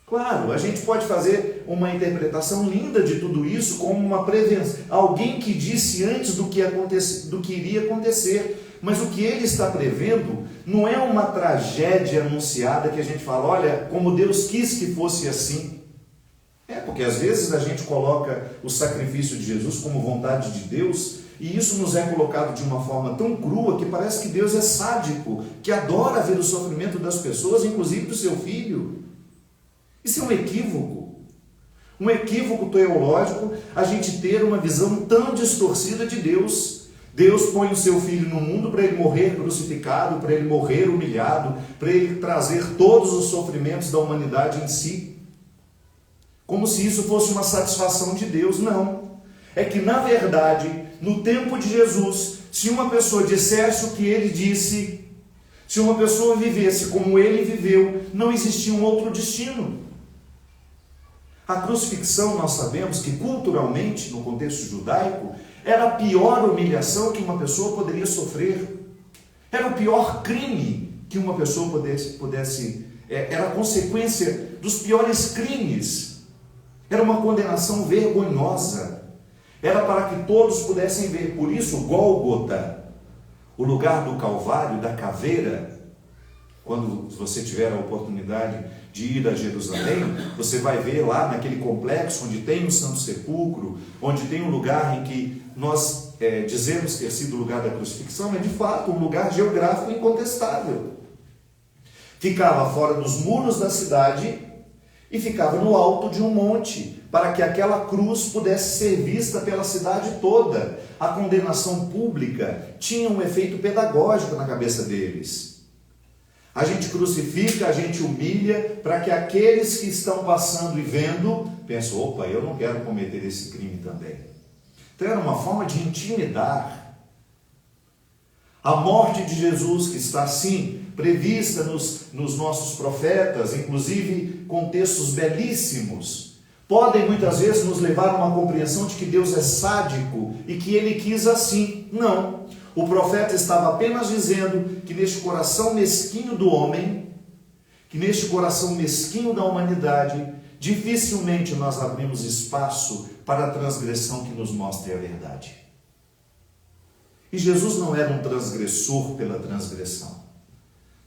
Speaker 1: Claro, a gente pode fazer uma interpretação linda de tudo isso como uma prevenção, alguém que disse antes do que iria acontecer. Mas o que ele está prevendo não é uma tragédia anunciada que a gente fala, olha, como Deus quis que fosse assim. Porque às vezes a gente coloca o sacrifício de Jesus como vontade de Deus, e isso nos é colocado de uma forma tão crua que parece que Deus é sádico, que adora ver o sofrimento das pessoas, inclusive do seu filho. Isso é um equívoco teológico, a gente ter uma visão tão distorcida de Deus. Deus põe o seu filho no mundo para ele morrer crucificado, para ele morrer humilhado, para ele trazer todos os sofrimentos da humanidade em si. Como se isso fosse uma satisfação de Deus. Não. É que, na verdade, no tempo de Jesus, se uma pessoa dissesse o que ele disse, se uma pessoa vivesse como ele viveu, não existia um outro destino. A crucifixão, nós sabemos que culturalmente, no contexto judaico, era a pior humilhação que uma pessoa poderia sofrer. Era o pior crime que uma pessoa pudesse era a consequência dos piores crimes. Era uma condenação vergonhosa. Era para que todos pudessem ver. Por isso, Gólgota, o lugar do Calvário, da caveira, quando você tiver a oportunidade de ir a Jerusalém, você vai ver lá naquele complexo onde tem o Santo Sepulcro, onde tem um lugar em que nós dizemos ter sido o lugar da crucifixão é de fato um lugar geográfico incontestável. Ficava fora dos muros da cidade e ficava no alto de um monte, para que aquela cruz pudesse ser vista pela cidade toda. A condenação pública tinha um efeito pedagógico na cabeça deles. A gente crucifica, a gente humilha, para que aqueles que estão passando e vendo, pensam, opa, eu não quero cometer esse crime também. Então era uma forma de intimidar. A morte de Jesus, que está assim prevista nos nossos profetas, inclusive com textos belíssimos, podem muitas vezes nos levar a uma compreensão de que Deus é sádico e que Ele quis assim. Não. O profeta estava apenas dizendo que neste coração mesquinho do homem, que neste coração mesquinho da humanidade, dificilmente nós abrimos espaço para a transgressão que nos mostre a verdade. E Jesus não era um transgressor pela transgressão.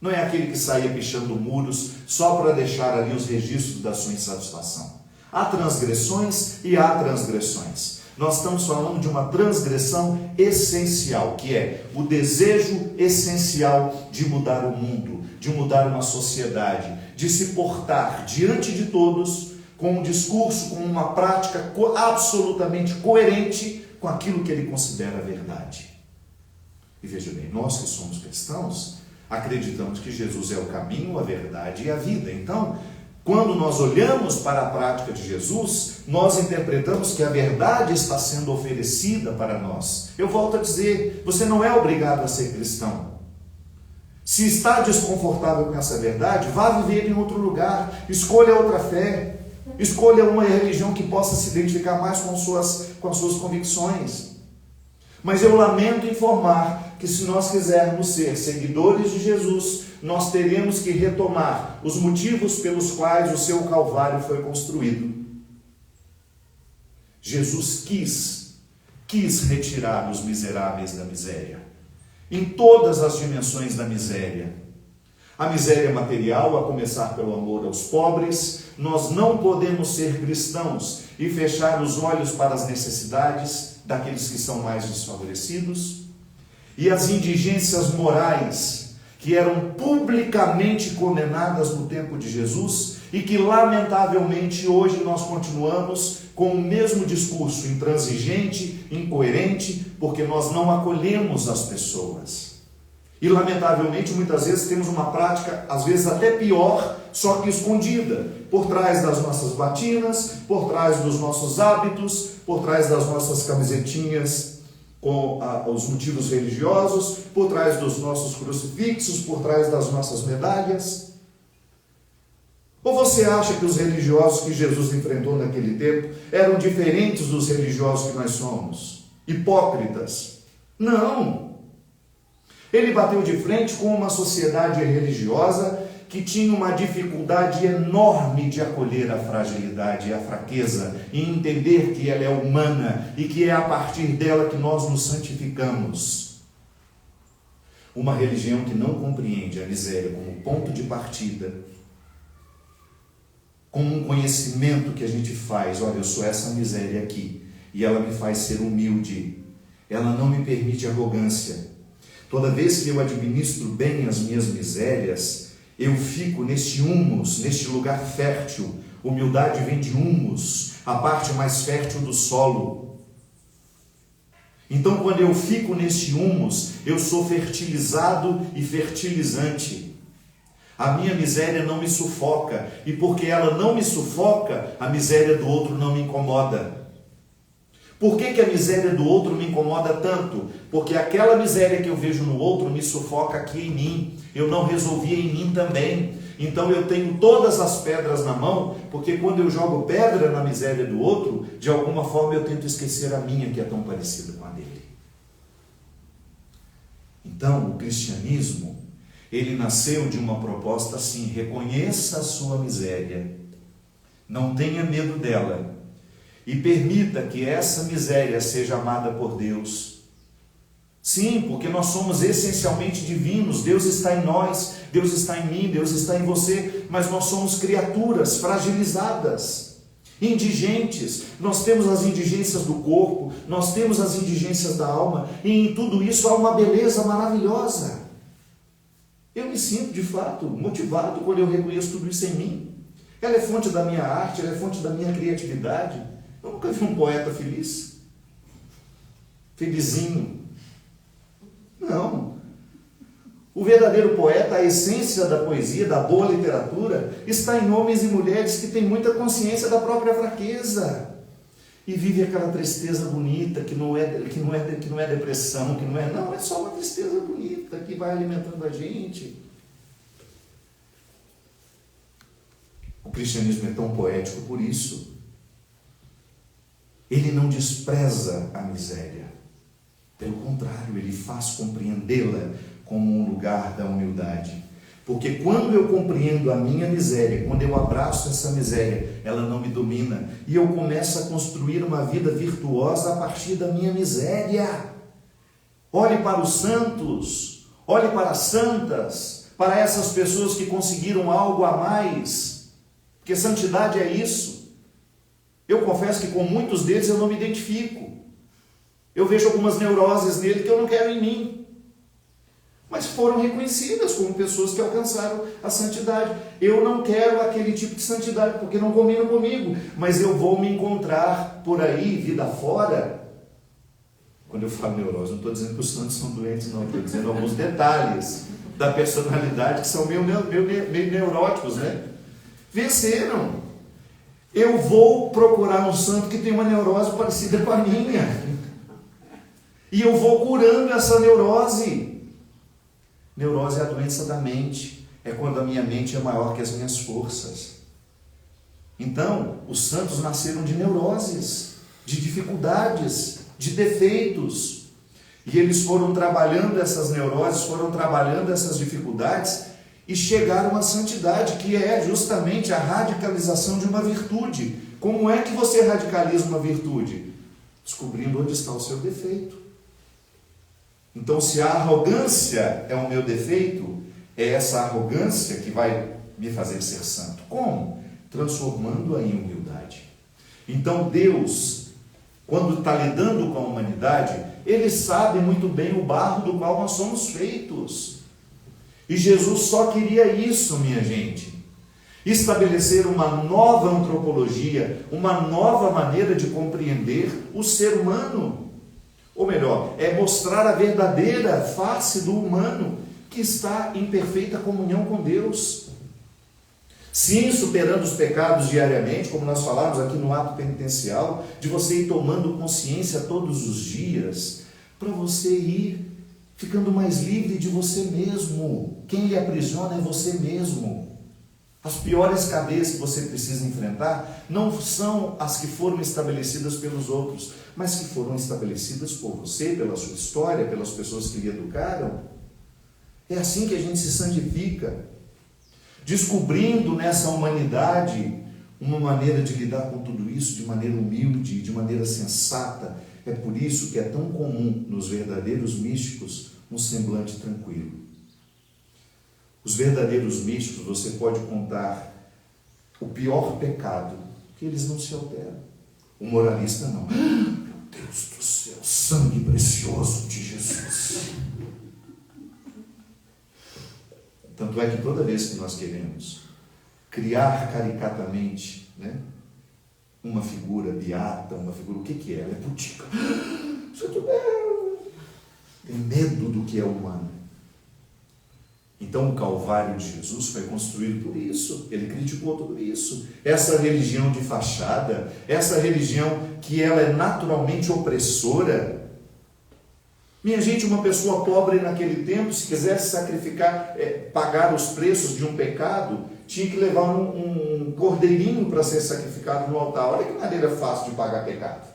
Speaker 1: Não é aquele que saía pichando muros só para deixar ali os registros da sua insatisfação. Há transgressões e há transgressões. Nós estamos falando de uma transgressão essencial, que é o desejo essencial de mudar o mundo, de mudar uma sociedade, de se portar diante de todos com um discurso, com uma prática absolutamente coerente com aquilo que ele considera verdade. E veja bem, nós que somos cristãos, acreditamos que Jesus é o caminho, a verdade e a vida. Então, quando nós olhamos para a prática de Jesus, nós interpretamos que a verdade está sendo oferecida para nós. Eu volto a dizer, você não é obrigado a ser cristão. Se está desconfortável com essa verdade, vá viver em outro lugar, escolha outra fé, escolha uma religião que possa se identificar mais com as suas convicções. Mas eu lamento informar que se nós quisermos ser seguidores de Jesus, nós teremos que retomar os motivos pelos quais o seu Calvário foi construído. Jesus quis retirar os miseráveis da miséria, em todas as dimensões da miséria. A miséria material, a começar pelo amor aos pobres. Nós não podemos ser cristãos e fechar os olhos para as necessidades daqueles que são mais desfavorecidos. E as indigências morais, que eram publicamente condenadas no tempo de Jesus e que, lamentavelmente, hoje nós continuamos com o mesmo discurso intransigente, incoerente, porque nós não acolhemos as pessoas. E, lamentavelmente, muitas vezes temos uma prática, às vezes até pior, só que escondida, por trás das nossas batinas, por trás dos nossos hábitos, por trás das nossas camisetinhas com os motivos religiosos, por trás dos nossos crucifixos, por trás das nossas medalhas. Ou você acha que os religiosos que Jesus enfrentou naquele tempo eram diferentes dos religiosos que nós somos? Hipócritas? Não! Ele bateu de frente com uma sociedade religiosa que tinha uma dificuldade enorme de acolher a fragilidade e a fraqueza e entender que ela é humana e que é a partir dela que nós nos santificamos. Uma religião que não compreende a miséria como ponto de partida, como um conhecimento que a gente faz, olha, eu sou essa miséria aqui, e ela me faz ser humilde, ela não me permite arrogância. Toda vez que eu administro bem as minhas misérias, eu fico neste humus, neste lugar fértil. Humildade vem de humus, a parte mais fértil do solo. Então, quando eu fico neste humus, eu sou fertilizado e fertilizante. A minha miséria não me sufoca, e porque ela não me sufoca, a miséria do outro não me incomoda. Por que a miséria do outro me incomoda tanto? Porque aquela miséria que eu vejo no outro me sufoca aqui em mim. Eu não resolvi em mim também. Então eu tenho todas as pedras na mão, porque quando eu jogo pedra na miséria do outro, de alguma forma eu tento esquecer a minha, que é tão parecida com a dele. Então o cristianismo, ele nasceu de uma proposta assim: reconheça a sua miséria, não tenha medo dela, e permita que essa miséria seja amada por Deus. Sim, porque nós somos essencialmente divinos. Deus está em nós, Deus está em mim, Deus está em você, mas nós somos criaturas fragilizadas. Indigentes, nós temos as indigências do corpo, nós temos as indigências da alma, e em tudo isso há uma beleza maravilhosa. Eu me sinto, de fato, motivado quando eu reconheço tudo isso em mim. Ela é fonte da minha arte, ela é fonte da minha criatividade. Eu nunca vi um poeta feliz. Felizinho. Não. O verdadeiro poeta, a essência da poesia, da boa literatura, está em homens e mulheres que têm muita consciência da própria fraqueza e vive aquela tristeza bonita que não é depressão, não, é só uma tristeza bonita que vai alimentando a gente. O cristianismo é tão poético por isso. Ele não despreza a miséria. Pelo contrário, ele faz compreendê-la como um lugar da humildade. Porque quando eu compreendo a minha miséria, quando eu abraço essa miséria, ela não me domina. E eu começo a construir uma vida virtuosa a partir da minha miséria. Olhe para os santos, olhe para as santas, para essas pessoas que conseguiram algo a mais. Porque santidade é isso. Eu confesso que com muitos deles eu não me identifico. Eu vejo algumas neuroses nele que eu não quero em mim. Mas foram reconhecidas como pessoas que alcançaram a santidade. Eu não quero aquele tipo de santidade, porque não combina comigo. Mas eu vou me encontrar por aí, vida fora. Quando eu falo neurose, não estou dizendo que os santos são doentes, não. Estou dizendo alguns detalhes da personalidade que são meio neuróticos, né? Venceram. Eu vou procurar um santo que tem uma neurose parecida com a minha. E eu vou curando essa neurose. Neurose é a doença da mente. É quando a minha mente é maior que as minhas forças. Então, os santos nasceram de neuroses, de dificuldades, de defeitos. E eles foram trabalhando essas neuroses, foram trabalhando essas dificuldades e chegaram à santidade, que é justamente a radicalização de uma virtude. Como é que você radicaliza uma virtude? Descobrindo onde está o seu defeito. Então, se a arrogância é o meu defeito, é essa arrogância que vai me fazer ser santo. Como? Transformando-a em humildade. Então, Deus, quando está lidando com a humanidade, Ele sabe muito bem o barro do qual nós somos feitos. E Jesus só queria isso, minha gente. Estabelecer uma nova antropologia, uma nova maneira de compreender o ser humano. Ou melhor, é mostrar a verdadeira face do humano que está em perfeita comunhão com Deus. Sim, superando os pecados diariamente, como nós falamos aqui no ato penitencial, de você ir tomando consciência todos os dias, para você ir ficando mais livre de você mesmo. Quem lhe aprisiona é você mesmo. As piores cadeias que você precisa enfrentar não são as que foram estabelecidas pelos outros, mas que foram estabelecidas por você, pela sua história, pelas pessoas que lhe educaram. É assim que a gente se santifica, descobrindo nessa humanidade uma maneira de lidar com tudo isso de maneira humilde, de maneira sensata. É por isso que é tão comum nos verdadeiros místicos um semblante tranquilo. Os verdadeiros místicos, você pode contar o pior pecado, que eles não se alteram. O moralista não. Meu Deus do céu, sangue precioso de Jesus. Tanto é que toda vez que nós queremos criar caricatamente, né, uma figura beata, uma figura, o que é? Ela é pudica. Tem medo do que é humano. Então o Calvário de Jesus foi construído por isso. Ele criticou tudo isso. Essa religião de fachada, essa religião que ela é naturalmente opressora. Minha gente, uma pessoa pobre naquele tempo, se quisesse sacrificar, pagar os preços de um pecado, tinha que levar um cordeirinho para ser sacrificado no altar. Olha que maneira fácil de pagar pecado.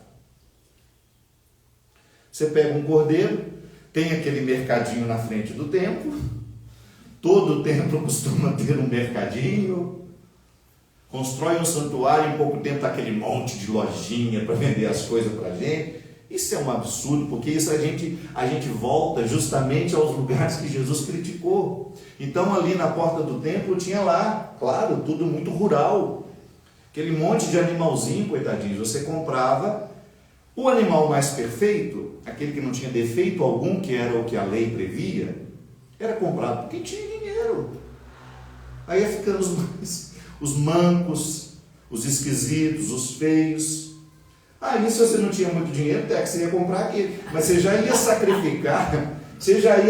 Speaker 1: Você pega um cordeiro, tem aquele mercadinho na frente do templo. Todo o templo costuma ter um mercadinho. Constrói um santuário, em pouco tempo está aquele monte de lojinha para vender as coisas para a gente. Isso é um absurdo, porque isso a gente volta justamente aos lugares que Jesus criticou. Então ali na porta do templo tinha lá, claro, tudo muito rural. Aquele monte de animalzinho, coitadinho, você comprava o animal mais perfeito, aquele que não tinha defeito algum, que era o que a lei previa, era comprado porque tinha dinheiro. Aí ia ficando os mancos, os esquisitos, os feios. Aí se você não tinha muito dinheiro, até que você ia comprar aquele. Mas você já ia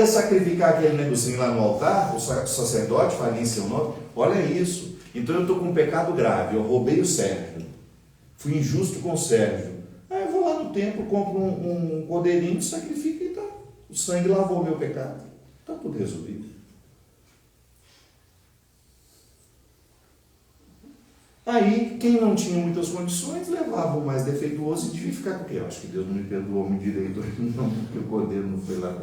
Speaker 1: sacrificar, aquele negocinho lá no altar, o sacerdote falia em seu nome. Olha isso. Então eu estou com um pecado grave, eu roubei o Sérgio, fui injusto com o Sérgio. Aí eu vou lá no templo, compro um cordeirinho, sacrifico e tá. O sangue lavou o meu pecado. Está tudo resolvido. Aí, quem não tinha muitas condições, levava o mais defeituoso e devia ficar com o quê? Eu acho que Deus não me perdoou muito direito, não, porque o cordeiro não foi lá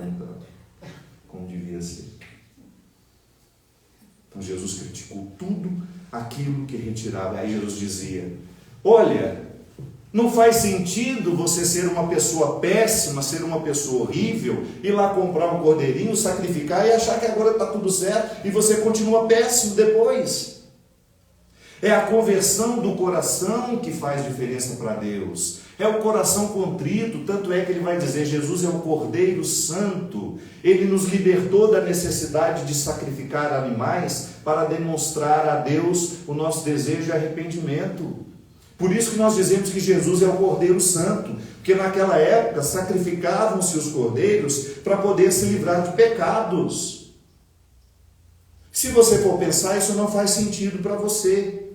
Speaker 1: como devia ser. Então Jesus criticou tudo aquilo que retirava. Aí Jesus dizia: olha, não faz sentido você ser uma pessoa péssima, ser uma pessoa horrível, ir lá comprar um cordeirinho, sacrificar e achar que agora está tudo certo e você continua péssimo depois. É a conversão do coração que faz diferença para Deus. É o coração contrito, tanto é que ele vai dizer, Jesus é o Cordeiro Santo. Ele nos libertou da necessidade de sacrificar animais para demonstrar a Deus o nosso desejo de arrependimento. Por isso que nós dizemos que Jesus é o Cordeiro Santo, porque naquela época sacrificavam-se os cordeiros para poder se livrar de pecados. Se você for pensar, isso não faz sentido para você.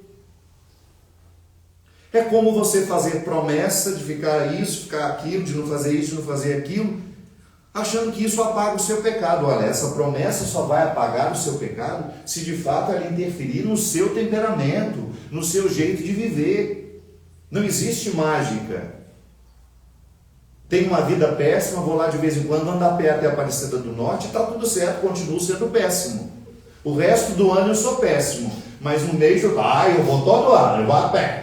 Speaker 1: É como você fazer promessa de ficar isso, ficar aquilo, de não fazer isso, de não fazer aquilo, achando que isso apaga o seu pecado. Olha, essa promessa só vai apagar o seu pecado se de fato ela interferir no seu temperamento, no seu jeito de viver. Não existe mágica. Tenho uma vida péssima, vou lá de vez em quando andar a pé até a Aparecida do Norte, está tudo certo, continuo sendo péssimo. O resto do ano eu sou péssimo, mas no mês eu vou todo ano, eu vou a pé.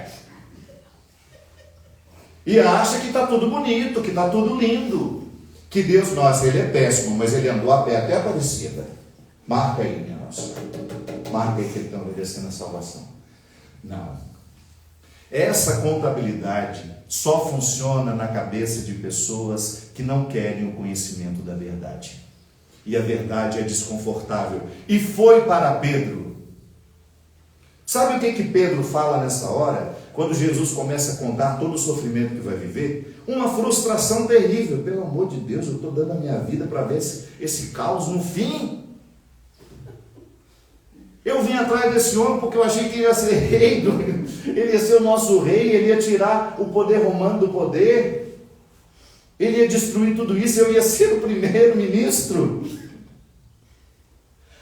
Speaker 1: E acha que está tudo bonito, que está tudo lindo. Que Deus, nossa, ele é péssimo, mas ele andou a pé até a Aparecida. Marca aí, minha nossa. Marca aí que ele está obedecendo a salvação. Não. Essa contabilidade só funciona na cabeça de pessoas que não querem o conhecimento da verdade. E a verdade é desconfortável. E foi para Pedro. Sabe o que Pedro fala nessa hora? Quando Jesus começa a contar todo o sofrimento que vai viver, uma frustração terrível. Pelo amor de Deus, eu estou dando a minha vida para ver esse caos no fim. Eu vim atrás desse homem porque eu achei que ele ia ser rei, ele ia ser o nosso rei, ele ia tirar o poder romano do poder, ele ia destruir tudo isso, eu ia ser o primeiro-ministro.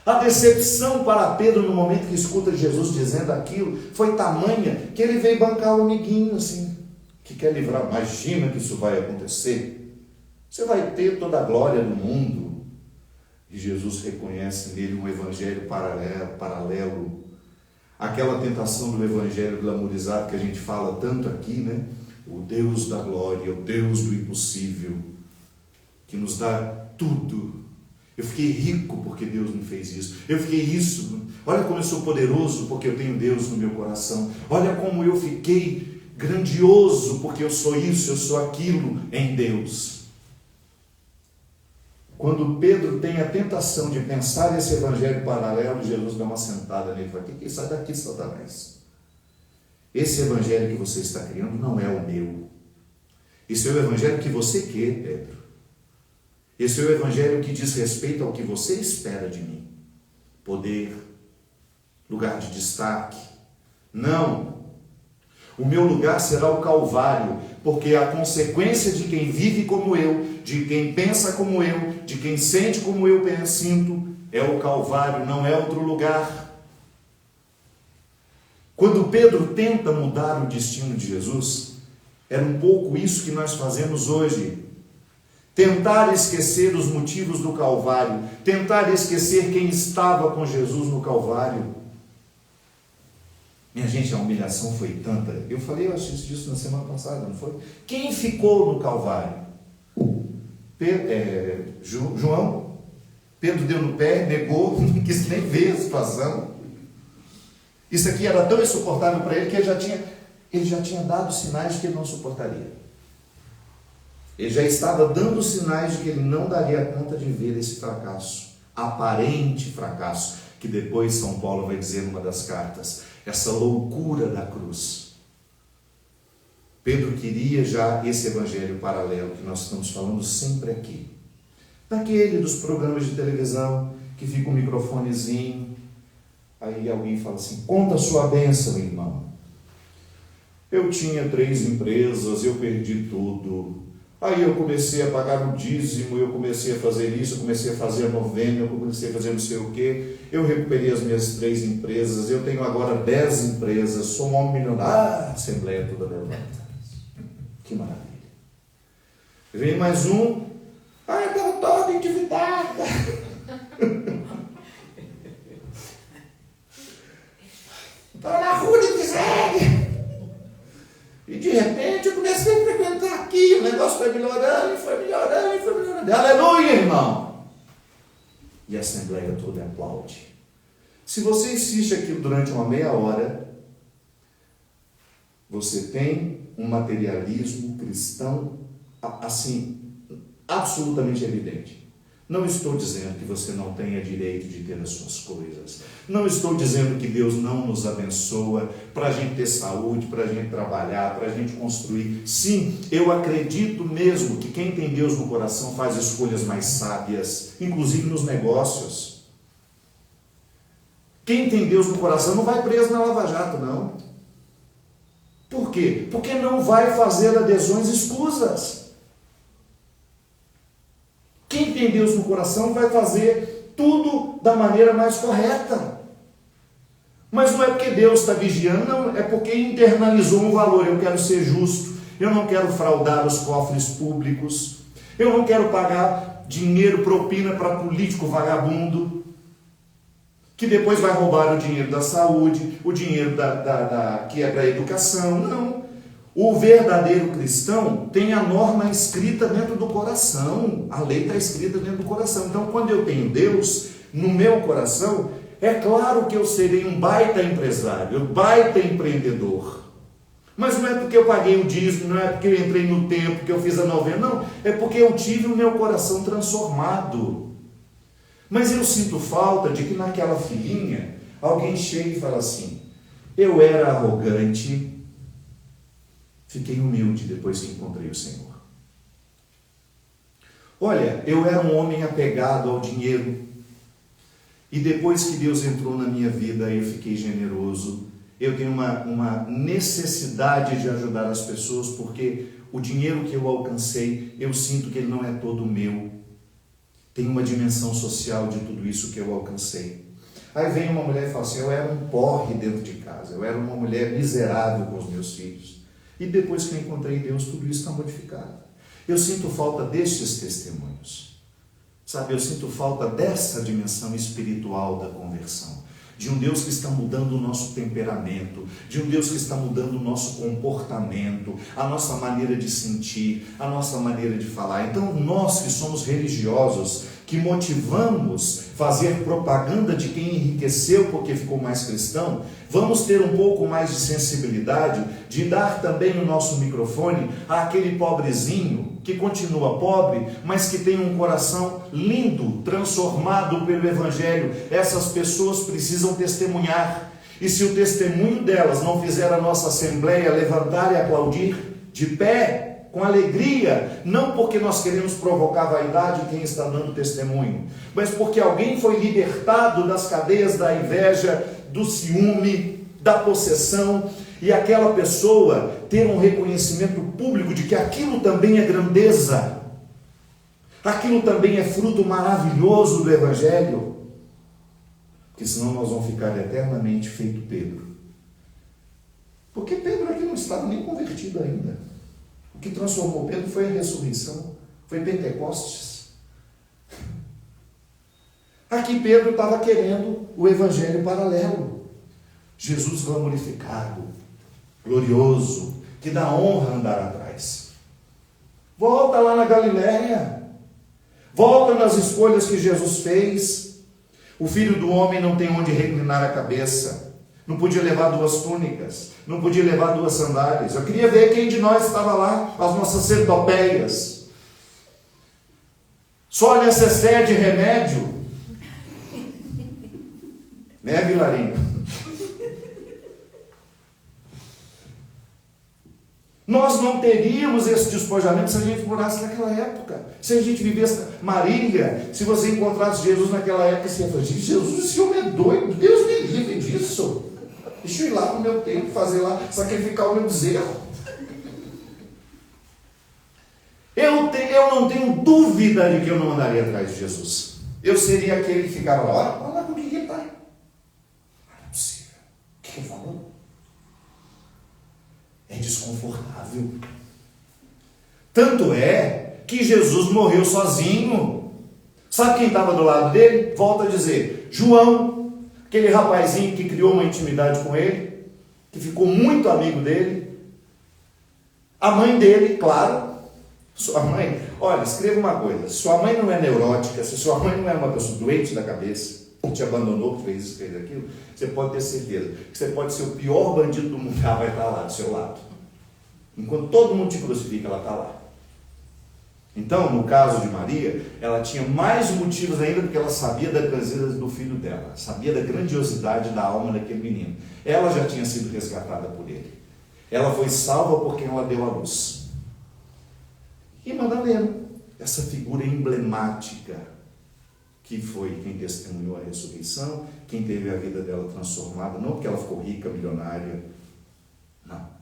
Speaker 1: A decepção para Pedro no momento que escuta Jesus dizendo aquilo foi tamanha que ele veio bancar o amiguinho assim, que quer livrar. Imagina que isso vai acontecer. Você vai ter toda a glória do mundo. E Jesus reconhece nele um evangelho paralelo. Aquela tentação do evangelho glamourizado que a gente fala tanto aqui, né? O Deus da glória, o Deus do impossível, que nos dá tudo. Eu fiquei rico porque Deus me fez isso. Eu fiquei isso. Olha como eu sou poderoso porque eu tenho Deus no meu coração. Olha como eu fiquei grandioso porque eu sou isso, eu sou aquilo em Deus. Quando Pedro tem a tentação de pensar esse evangelho paralelo, Jesus dá uma sentada nele e fala: que sai daqui, Satanás. Esse evangelho que você está criando não é o meu. Esse é o evangelho que você quer, Pedro. Esse é o evangelho que diz respeito ao que você espera de mim. Poder, lugar de destaque. Não. O meu lugar será o Calvário, porque a consequência de quem vive como eu, de quem pensa como eu, de quem sente como eu sinto, é o Calvário, não é outro lugar. Quando Pedro tenta mudar o destino de Jesus, era um pouco isso que nós fazemos hoje. Tentar esquecer os motivos do Calvário, tentar esquecer quem estava com Jesus no Calvário. Minha gente, a humilhação foi tanta. Eu falei, eu acho disso na semana passada, não foi? Quem ficou no Calvário? João. Pedro deu no pé, negou, não quis nem ver a situação. Isso aqui era tão insuportável para ele que ele já tinha dado sinais de que ele não suportaria. Ele já estava dando sinais de que ele não daria conta de ver esse fracasso, aparente fracasso, que depois São Paulo vai dizer numa das cartas, essa loucura da cruz. Pedro queria já esse evangelho paralelo que nós estamos falando sempre aqui. Daquele dos programas de televisão, que fica um microfonezinho, aí alguém fala assim, conta a sua bênção, irmão. Eu tinha 3 empresas, eu perdi tudo. Aí eu comecei a pagar o dízimo, eu comecei a fazer isso, eu comecei a fazer a novena, eu comecei a fazer não sei o quê. Eu recuperei as minhas 3 empresas, eu tenho agora 10 empresas, sou um homem milionário. Assembleia toda levanta. Que maravilha. Vem mais um. Eu estava toda endividada. Estava na rua de miséria. E de repente eu comecei a frequentar aqui, o negócio foi melhorando, e foi melhorando, e foi melhorando. Aleluia, irmão! E a assembleia toda aplaude. Se você insiste aquilo durante uma meia hora, você tem um materialismo cristão, assim, absolutamente evidente. Não estou dizendo que você não tenha direito de ter as suas coisas. Não estou dizendo que Deus não nos abençoa para a gente ter saúde, para a gente trabalhar, para a gente construir. Sim, eu acredito mesmo que quem tem Deus no coração faz escolhas mais sábias, inclusive nos negócios. Quem tem Deus no coração não vai preso na Lava Jato, não. Por quê? Porque não vai fazer adesões escusas. Quem tem Deus no coração vai fazer tudo da maneira mais correta. Mas não é porque Deus está vigiando, não, é porque internalizou um valor. Eu quero ser justo, eu não quero fraudar os cofres públicos, eu não quero pagar dinheiro, propina para político vagabundo, que depois vai roubar o dinheiro da saúde, o dinheiro que é para a educação. Não. O verdadeiro cristão tem a norma escrita dentro do coração. A lei está escrita dentro do coração. Então, quando eu tenho Deus no meu coração, é claro que eu serei um baita empresário, um baita empreendedor. Mas não é porque eu paguei o dízimo, não é porque eu entrei no templo, que eu fiz a novena, não. É porque eu tive o meu coração transformado. Mas eu sinto falta de que naquela filinha, alguém chegue e fala assim, eu era arrogante, fiquei humilde depois que encontrei o Senhor. Olha, eu era um homem apegado ao dinheiro. E depois que Deus entrou na minha vida, eu fiquei generoso. Eu tenho uma necessidade de ajudar as pessoas, porque o dinheiro que eu alcancei, eu sinto que ele não é todo meu. Tem uma dimensão social de tudo isso que eu alcancei. Aí vem uma mulher e fala assim, eu era um porre dentro de casa, eu era uma mulher miserável com os meus filhos. E depois que eu encontrei Deus, tudo isso está modificado. Eu sinto falta destes testemunhos. Sabe, eu sinto falta dessa dimensão espiritual da conversão. De um Deus que está mudando o nosso temperamento, de um Deus que está mudando o nosso comportamento, a nossa maneira de sentir, a nossa maneira de falar. Então, nós que somos religiosos, que motivamos fazer propaganda de quem enriqueceu porque ficou mais cristão, vamos ter um pouco mais de sensibilidade de dar também o nosso microfone àquele pobrezinho que continua pobre, mas que tem um coração lindo, transformado pelo Evangelho. Essas pessoas precisam testemunhar. E se o testemunho delas não fizer a nossa assembleia levantar e aplaudir de pé, com alegria, não porque nós queremos provocar vaidade em quem está dando testemunho, mas porque alguém foi libertado das cadeias da inveja, do ciúme, da possessão, e aquela pessoa ter um reconhecimento público de que aquilo também é grandeza, aquilo também é fruto maravilhoso do Evangelho, porque senão nós vamos ficar eternamente feito Pedro. Porque Pedro aqui não estava nem convertido ainda. O que transformou Pedro foi a ressurreição, foi Pentecostes. Aqui Pedro estava querendo o evangelho paralelo. Jesus glorificado, glorioso, que dá honra andar atrás. Volta lá na Galileia. Volta nas escolhas que Jesus fez. O Filho do Homem não tem onde reclinar a cabeça. não podia levar 2 túnicas, não podia levar 2 sandálias. Eu queria ver quem de nós estava lá, as nossas centopeias. Só necessidade de remédio. Né, Vilarinho? Nós não teríamos esse despojamento se a gente morasse naquela época. Se a gente vivesse... Marília, se você encontrasse Jesus naquela época, você ia falar, Jesus, esse homem é doido, Deus me livre disso. Deixa eu ir lá no meu tempo, fazer lá, sacrificar o meu bezerro. Eu não tenho dúvida de que eu não andaria atrás de Jesus. Eu seria aquele que ficava lá, olha lá com o que ele está. Não é possível. O que ele falou? É desconfortável. Tanto é que Jesus morreu sozinho. Sabe quem estava do lado dele? Volto a dizer, João, aquele rapazinho que criou uma intimidade com ele, que ficou muito amigo dele. A mãe dele, claro. Sua mãe, olha, escreva uma coisa, se sua mãe não é neurótica, se sua mãe não é uma pessoa doente da cabeça, que te abandonou, que fez isso, fez aquilo, você pode ter certeza que você pode ser o pior bandido do mundo, ela vai estar lá do seu lado. Enquanto todo mundo te crucifica, ela está lá. Então, no caso de Maria, ela tinha mais motivos ainda porque ela sabia da grandeza do filho dela, sabia da grandiosidade da alma daquele menino. Ela já tinha sido resgatada por ele. Ela foi salva por quem ela deu à luz. E Madalena, essa figura emblemática, que foi quem testemunhou a ressurreição, quem teve a vida dela transformada, não porque ela ficou rica, milionária, não.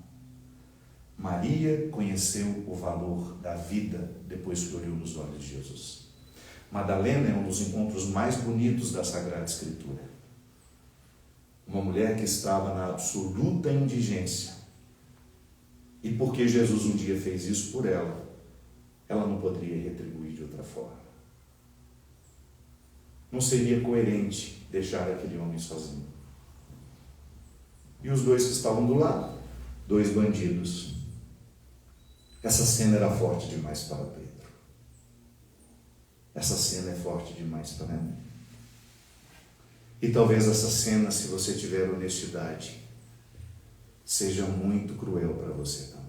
Speaker 1: Maria conheceu o valor da vida depois que olhou nos olhos de Jesus. Madalena é um dos encontros mais bonitos da Sagrada Escritura. Uma mulher que estava na absoluta indigência. E porque Jesus um dia fez isso por ela, ela não poderia retribuir de outra forma. Não seria coerente deixar aquele homem sozinho. E os 2 que estavam do lado, 2 bandidos. Essa cena era forte demais para Pedro. Essa cena é forte demais para mim. E talvez essa cena, se você tiver honestidade, seja muito cruel para você também.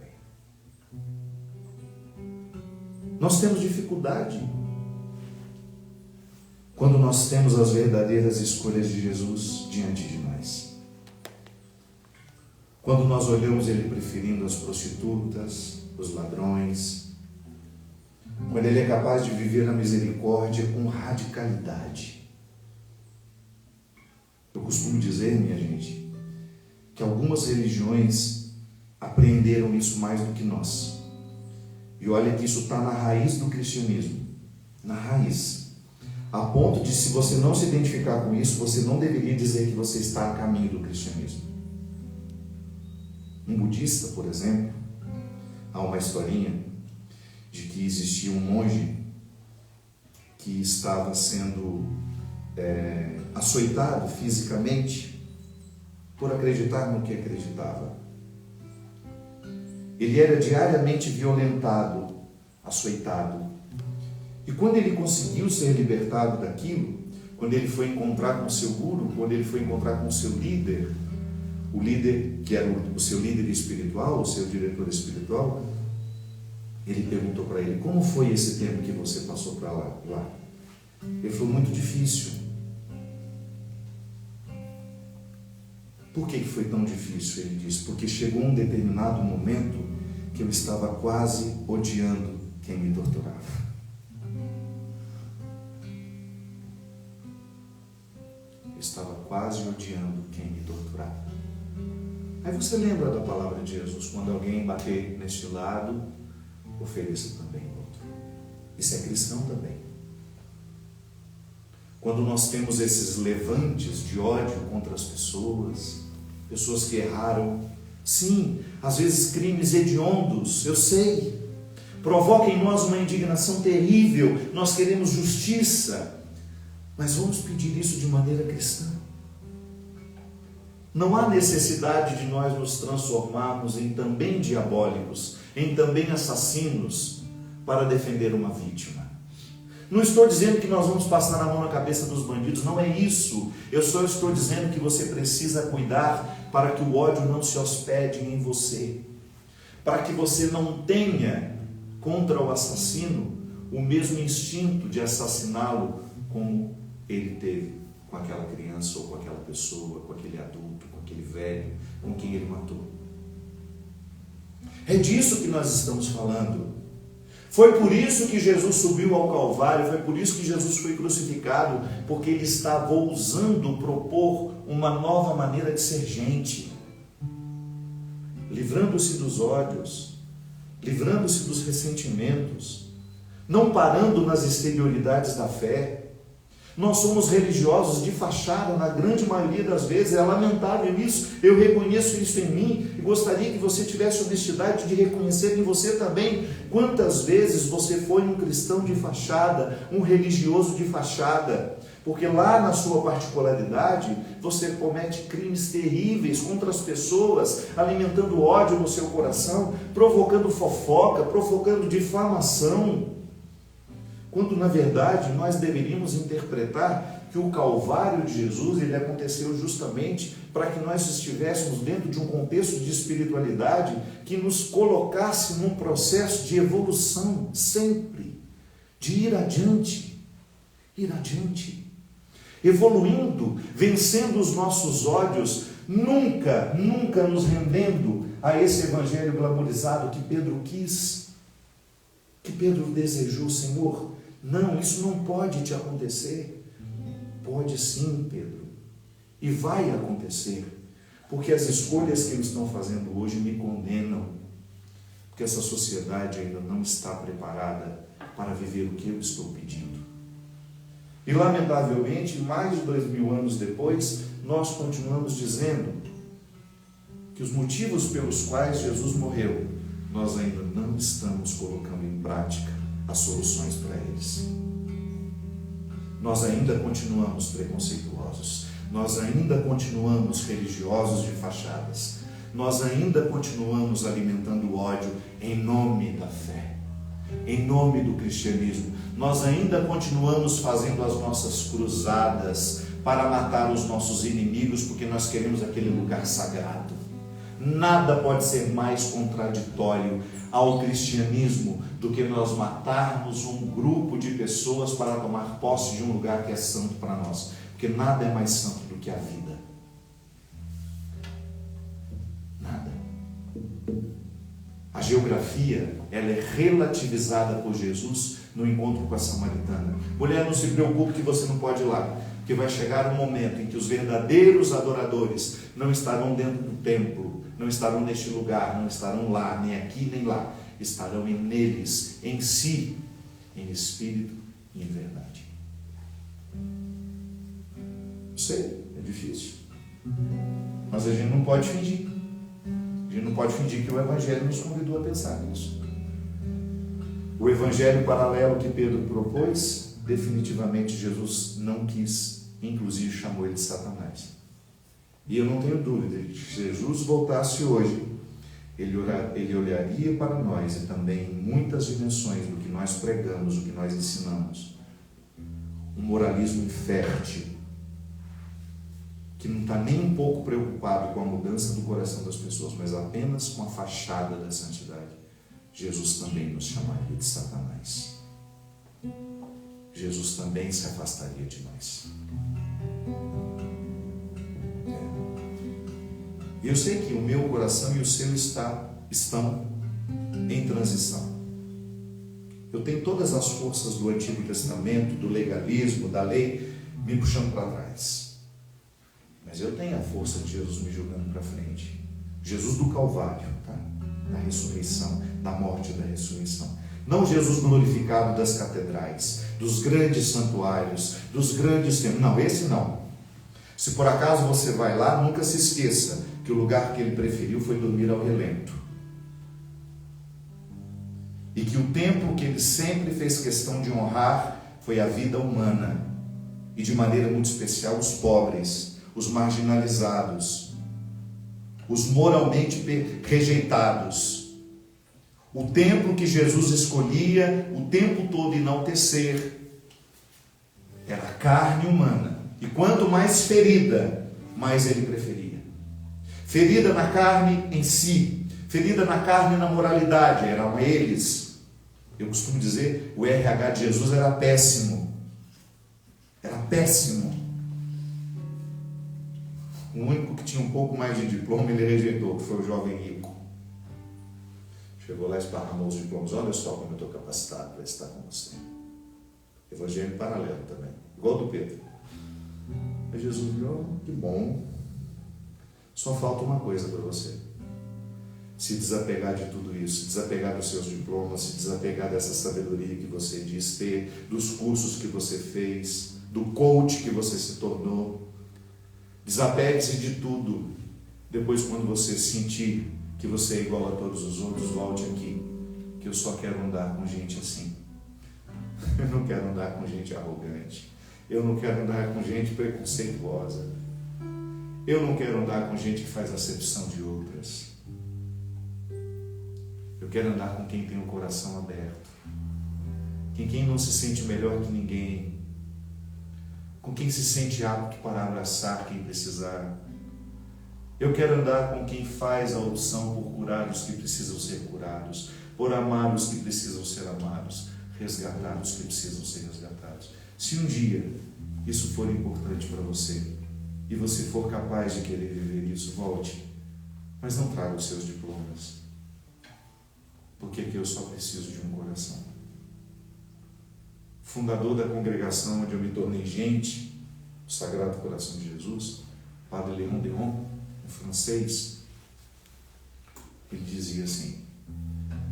Speaker 1: Nós temos dificuldade quando nós temos as verdadeiras escolhas de Jesus diante de nós. Quando nós olhamos ele preferindo as prostitutas, os ladrões, quando ele é capaz de viver na misericórdia com radicalidade. Eu costumo dizer, minha gente, que algumas religiões aprenderam isso mais do que nós. E olha que isso está na raiz do cristianismo, na raiz. A ponto de, se você não se identificar com isso, você não deveria dizer que você está a caminho do cristianismo. Um budista, por exemplo, há uma historinha de que existia um monge que estava sendo açoitado fisicamente por acreditar no que acreditava. Ele era diariamente violentado, açoitado. E quando ele conseguiu ser libertado daquilo, quando ele foi encontrar com o seu guru, quando ele foi encontrar com o seu líder, o líder que era o seu líder espiritual, o seu diretor espiritual, ele perguntou para ele, como foi esse tempo que você passou para lá? Ele falou, muito difícil. Por que foi tão difícil? Ele disse, porque chegou um determinado momento que eu estava quase odiando quem me torturava. Eu estava quase odiando quem me torturava. Aí você lembra da palavra de Jesus, quando alguém bater neste lado, ofereça também o outro. Isso é cristão também. Quando nós temos esses levantes de ódio contra as pessoas que erraram, sim, às vezes crimes hediondos, eu sei, provoca em nós uma indignação terrível, nós queremos justiça, mas vamos pedir isso de maneira cristã. Não há necessidade de nós nos transformarmos em também diabólicos, em também assassinos, para defender uma vítima. Não estou dizendo que nós vamos passar a mão na cabeça dos bandidos, não é isso. Eu só estou dizendo que você precisa cuidar para que o ódio não se hospede em você. Para que você não tenha contra o assassino o mesmo instinto de assassiná-lo como ele teve com aquela criança ou com aquela pessoa, com aquele adulto, com aquele velho, com quem ele matou. É disso que nós estamos falando. Foi por isso que Jesus subiu ao Calvário, foi por isso que Jesus foi crucificado, porque ele estava ousando propor uma nova maneira de ser gente, livrando-se dos ódios, livrando-se dos ressentimentos, não parando nas exterioridades da fé. Nós somos religiosos de fachada, na grande maioria das vezes. É lamentável isso, eu reconheço isso em mim e gostaria que você tivesse honestidade de reconhecer em você também quantas vezes você foi um cristão de fachada, um religioso de fachada, porque lá na sua particularidade você comete crimes terríveis contra as pessoas, alimentando ódio no seu coração, provocando fofoca, provocando difamação. Quando na verdade nós deveríamos interpretar que o Calvário de Jesus ele aconteceu justamente para que nós estivéssemos dentro de um contexto de espiritualidade que nos colocasse num processo de evolução sempre, de ir adiante, evoluindo, vencendo os nossos ódios, nunca nos rendendo a esse evangelho glamorizado que Pedro quis, que Pedro desejou. Senhor, não, isso não pode te acontecer. Pode sim, Pedro, e vai acontecer, porque as escolhas que eles estão fazendo hoje me condenam, porque essa sociedade ainda não está preparada para viver o que eu estou pedindo. E lamentavelmente, mais de 2000 anos depois, nós continuamos dizendo que os motivos pelos quais Jesus morreu, nós ainda não estamos colocando em prática as soluções para eles. Nós ainda continuamos preconceituosos, nós ainda continuamos religiosos de fachadas, nós ainda continuamos alimentando ódio em nome da fé, em nome do cristianismo. Nós ainda continuamos fazendo as nossas cruzadas para matar os nossos inimigos, porque nós queremos aquele lugar sagrado. Nada pode ser mais contraditório ao cristianismo do que nós matarmos um grupo de pessoas para tomar posse de um lugar que é santo para nós, porque nada é mais santo do que a vida. Nada. A geografia, ela é relativizada por Jesus no encontro com a samaritana. Mulher, não se preocupe que você não pode ir lá, porque vai chegar um momento em que os verdadeiros adoradores não estarão dentro do templo, não estarão neste lugar, não estarão lá, nem aqui nem lá, estarão neles, em si, em espírito e em verdade. Sei, é difícil, mas a gente não pode fingir. A gente não pode fingir que o Evangelho nos convidou a pensar nisso. O Evangelho paralelo que Pedro propôs, definitivamente Jesus não quis, inclusive chamou ele de Satanás. E eu não tenho dúvida de que se Jesus voltasse hoje, ele olharia para nós e também em muitas dimensões do que nós pregamos, do que nós ensinamos, um moralismo infértil, que não está nem um pouco preocupado com a mudança do coração das pessoas, mas apenas com a fachada da santidade. Jesus também nos chamaria de Satanás. Jesus também se afastaria de nós. E eu sei que o meu coração e o seu estão em transição. Eu tenho todas as forças do Antigo Testamento, do legalismo, da lei, me puxando para trás. Mas eu tenho a força de Jesus me jogando para frente. Jesus do Calvário, tá? Da ressurreição, da morte e da ressurreição. Não Jesus glorificado das catedrais, dos grandes santuários, dos grandes templos. Não, esse não. Se por acaso você vai lá, nunca se esqueça que o lugar que ele preferiu foi dormir ao relento. E que o templo que ele sempre fez questão de honrar foi a vida humana. E de maneira muito especial os pobres, os marginalizados, os moralmente rejeitados. O templo que Jesus escolhia o tempo todo enaltecer carne humana. E quanto mais ferida, mais ele preferia. Ferida na carne em si, ferida na carne e na moralidade, eram eles. Eu costumo dizer, o RH de Jesus era péssimo. Era péssimo. O único que tinha um pouco mais de diploma, ele rejeitou, que foi o jovem rico. Chegou lá e esparramou os diplomas. Olha só como eu estou capacitado para estar com você. Evangelho paralelo também, igual do Pedro. Aí Jesus viu, que bom. Só falta uma coisa para você. Se desapegar de tudo isso, se desapegar dos seus diplomas, se desapegar dessa sabedoria que você diz ter, dos cursos que você fez, do coach que você se tornou. Desapegue-se de tudo. Depois, quando você sentir que você é igual a todos os outros, volte aqui, que eu só quero andar com gente assim. Eu não quero andar com gente arrogante. Eu não quero andar com gente preconceituosa. Eu não quero andar com gente que faz acepção de outras. Eu quero andar com quem tem o coração aberto. Com quem não se sente melhor que ninguém. Com quem se sente apto para abraçar quem precisar. Eu quero andar com quem faz a opção por curar os que precisam ser curados, por amar os que precisam ser amados, resgatar os que precisam ser resgatados. Se um dia isso for importante para você e você for capaz de querer viver isso, volte, mas não traga os seus diplomas, porque aqui eu só preciso de um coração. Fundador da congregação onde eu me tornei gente, o Sagrado Coração de Jesus, Padre Léon Déron, um francês, ele dizia assim: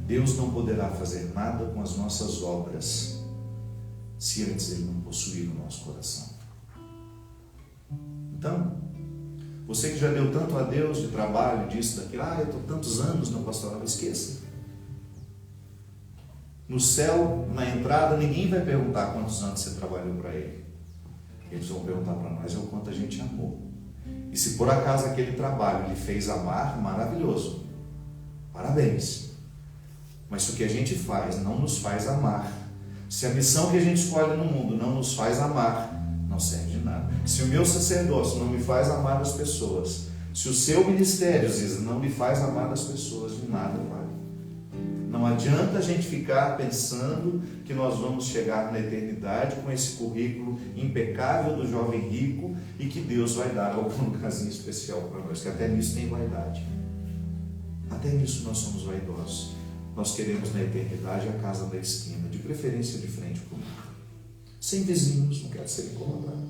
Speaker 1: Deus não poderá fazer nada com as nossas obras se antes Ele não possuir o nosso coração. Então, você que já deu tanto a Deus de trabalho, disso, daquilo, eu estou tantos anos no pastoral, esqueça. No céu, na entrada, ninguém vai perguntar quantos anos você trabalhou para Ele. Eles vão perguntar para nós o quanto a gente amou. E se por acaso aquele trabalho lhe fez amar, maravilhoso. Parabéns. Mas se o que a gente faz não nos faz amar, se a missão que a gente escolhe no mundo não nos faz amar, não serve de nada. Se o meu sacerdócio não me faz amar as pessoas, se o seu ministério, Ziza, não me faz amar as pessoas, de nada vale. Não adianta a gente ficar pensando que nós vamos chegar na eternidade com esse currículo impecável do jovem rico e que Deus vai dar algum lugarzinho especial para nós, que até nisso tem vaidade. Até nisso nós somos vaidosos. Nós queremos na eternidade a casa da esquina, de preferência de frente para o mar. Sem vizinhos, não quero ser incomodado.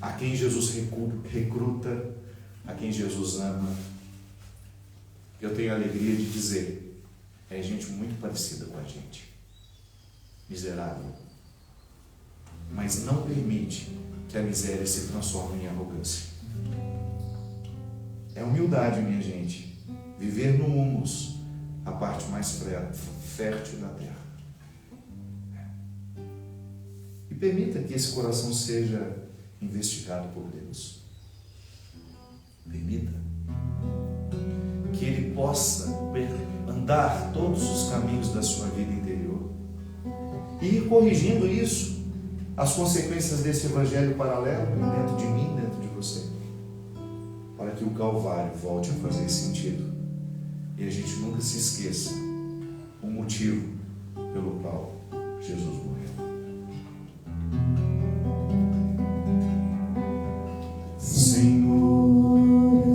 Speaker 1: A quem Jesus recruta, a quem Jesus ama, eu tenho a alegria de dizer, é gente muito parecida com a gente, miserável, mas não permite que a miséria se transforme em arrogância. É humildade, minha gente, viver no humus, a parte mais fértil da terra. E permita que esse coração seja investigado por Deus. Permita que Ele possa andar todos os caminhos da sua vida interior e ir corrigindo isso, as consequências desse evangelho paralelo dentro de mim, dentro de você, para que o Calvário volte a fazer sentido e a gente nunca se esqueça o motivo pelo qual Jesus morreu.
Speaker 3: Senhor,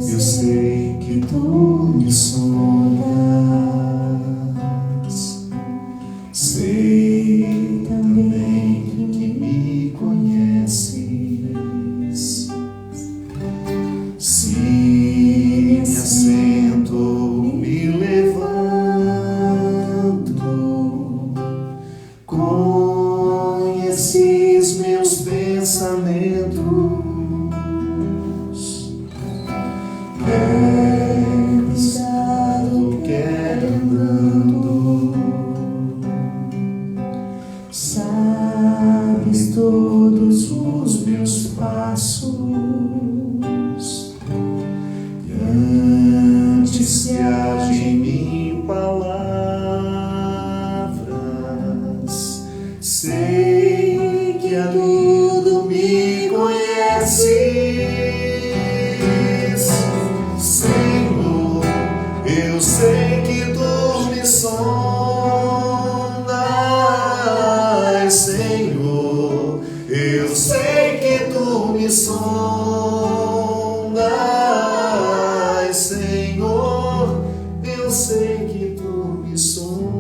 Speaker 3: eu sei que Tu me sondas, sei também que me conheces. Se me assento, me levanto, conheces meus pensamentos. Quer pisado, quer andando, sabes todos os meus passos. E antes que haja em mim palavra, tudo me conheces, Senhor. Eu sei que tu me sondas, Senhor. Eu sei que tu me sondas, Senhor. Eu sei que tu me sondas,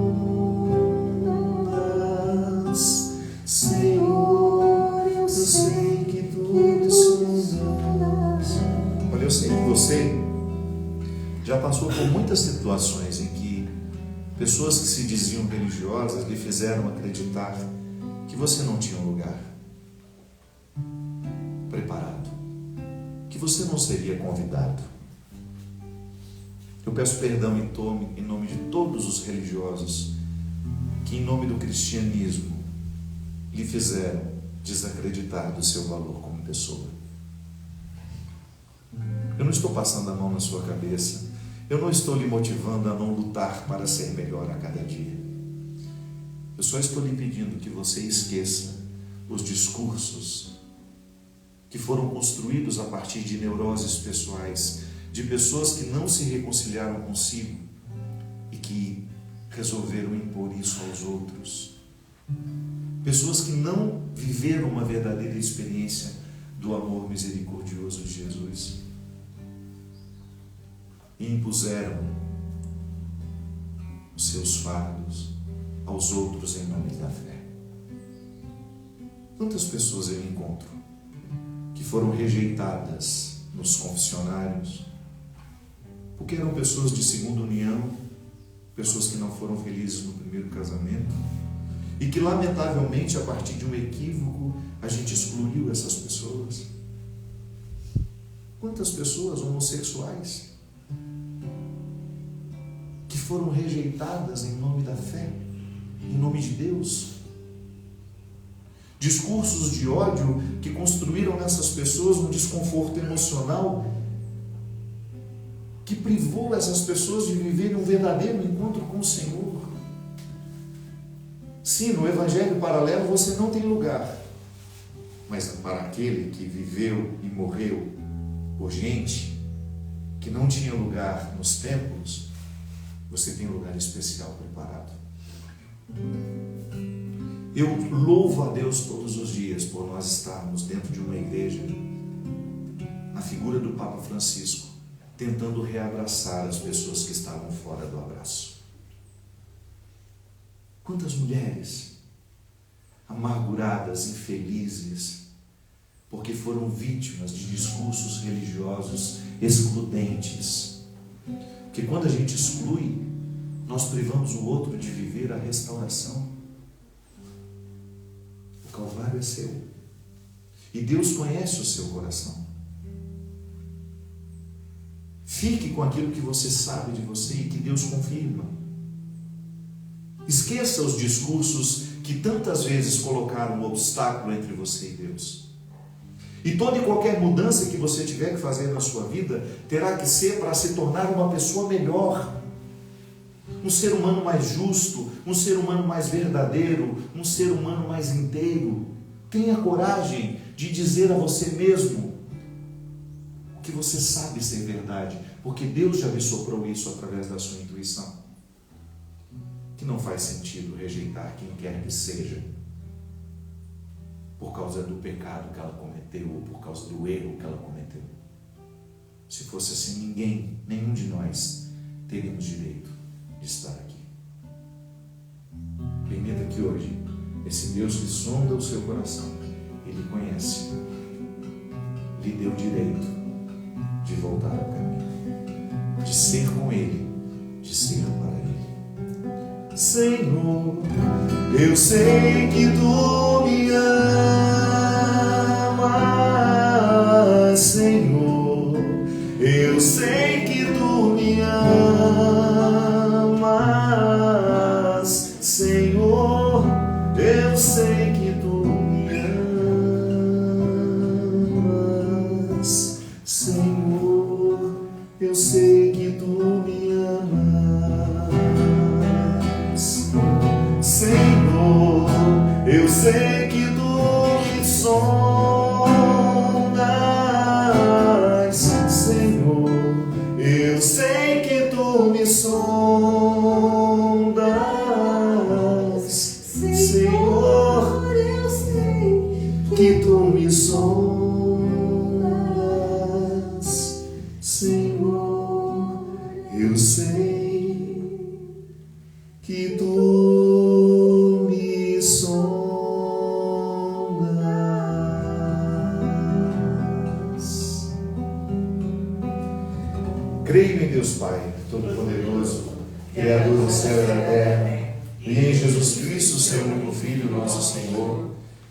Speaker 3: Senhor. Eu sei que tu me sondas.
Speaker 1: Olha, eu sei que você já passou por muitas situações em que pessoas que se diziam religiosas lhe fizeram acreditar que você não tinha um lugar preparado, que você não seria convidado. Eu peço perdão em nome de todos os religiosos que, em nome do cristianismo, lhe fizeram desacreditar do seu valor como pessoa. Eu não estou passando a mão na sua cabeça, eu não estou lhe motivando a não lutar para ser melhor a cada dia. Eu só estou lhe pedindo que você esqueça os discursos que foram construídos a partir de neuroses pessoais, de pessoas que não se reconciliaram consigo e que resolveram impor isso aos outros. Pessoas que não viveram uma verdadeira experiência do amor misericordioso de Jesus e impuseram os seus fardos aos outros em nome da fé. Quantas pessoas eu encontro que foram rejeitadas nos confessionários porque eram pessoas de segunda união, pessoas que não foram felizes no primeiro casamento e que, lamentavelmente, a partir de um equívoco, a gente excluiu essas pessoas. Quantas pessoas homossexuais que foram rejeitadas em nome da fé, em nome de Deus? Discursos de ódio que construíram nessas pessoas um desconforto emocional que privou essas pessoas de viverem um verdadeiro encontro com o Senhor. Sim, no evangelho paralelo você não tem lugar, mas para aquele que viveu e morreu por gente que não tinha lugar nos templos, você tem um lugar especial preparado. Eu louvo a Deus todos os dias por nós estarmos dentro de uma igreja, na figura do Papa Francisco, tentando reabraçar as pessoas que estavam fora do abraço. Quantas mulheres amarguradas, infelizes, porque foram vítimas de discursos religiosos excludentes. Porque quando a gente exclui, nós privamos o outro de viver a restauração. O Calvário é seu. E Deus conhece o seu coração. Fique com aquilo que você sabe de você e que Deus confirma. Esqueça os discursos que tantas vezes colocaram um obstáculo entre você e Deus. E toda e qualquer mudança que você tiver que fazer na sua vida terá que ser para se tornar uma pessoa melhor, um ser humano mais justo, um ser humano mais verdadeiro, um ser humano mais inteiro. Tenha coragem de dizer a você mesmo o que você sabe ser verdade, porque Deus já lhe soprou isso através da sua intuição. Que não faz sentido rejeitar quem quer que seja por causa do pecado que ela cometeu ou por causa do erro que ela cometeu. Se fosse assim, nenhum de nós teríamos direito de estar aqui. Permita que hoje esse Deus que sonda o seu coração, Ele conhece, lhe deu direito de voltar ao caminho, de ser com Ele, de ser para Ele.
Speaker 3: Senhor, eu sei que tu me amas, Senhor, eu sei que tu me amas, Senhor, eu sei que tu me amas, Senhor, eu sei que tu me amas, Senhor, eu sei que tu me
Speaker 1: Creio em Deus Pai, Todo-Poderoso, Criador do céu e da terra, e em Jesus Cristo, seu único Filho, nosso Senhor,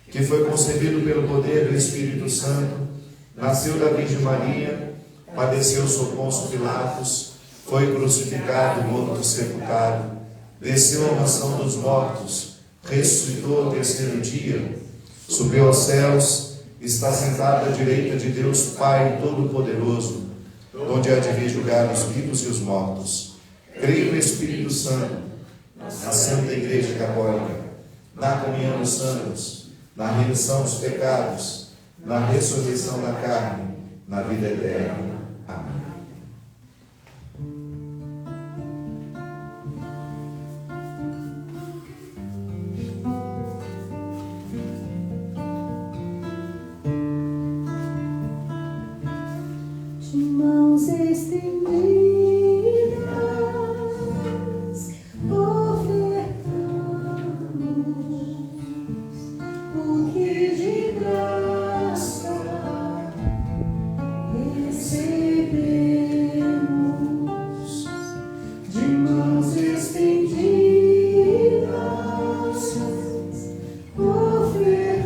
Speaker 1: que foi concebido pelo poder do Espírito Santo, nasceu da Virgem Maria, padeceu sob Pôncio Pilatos, foi crucificado, morto, sepultado, desceu à mansão dos mortos, ressuscitou ao terceiro dia, subiu aos céus, está sentado à direita de Deus Pai Todo-Poderoso, onde há de vir julgar os vivos e os mortos. Creio no Espírito Santo, na Santa Igreja Católica, na comunhão dos santos, na remissão dos pecados, na ressurreição da carne, na vida eterna. Amém.
Speaker 5: De mãos estendidas, ofertamos o que de graça recebemos. De mãos estendidas, ofertamos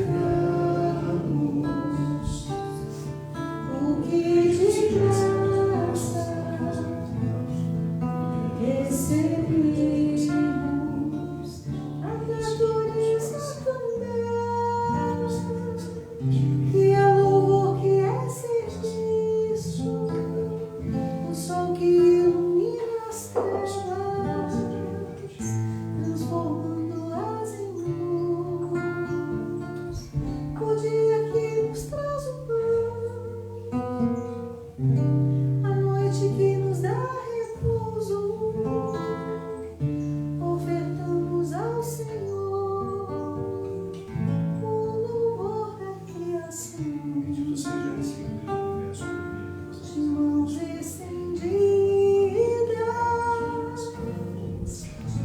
Speaker 5: o que de graça recebemos. A natureza também, que é louvor, que é serviço, o sol que ilumina as trevas, transformando-as em luz. O dia que nos traz o pão, a noite que nos dá repouso, ofertamos ao Senhor o louvor da criação.
Speaker 1: Bendito seja esse universo
Speaker 5: De mãos estendidas,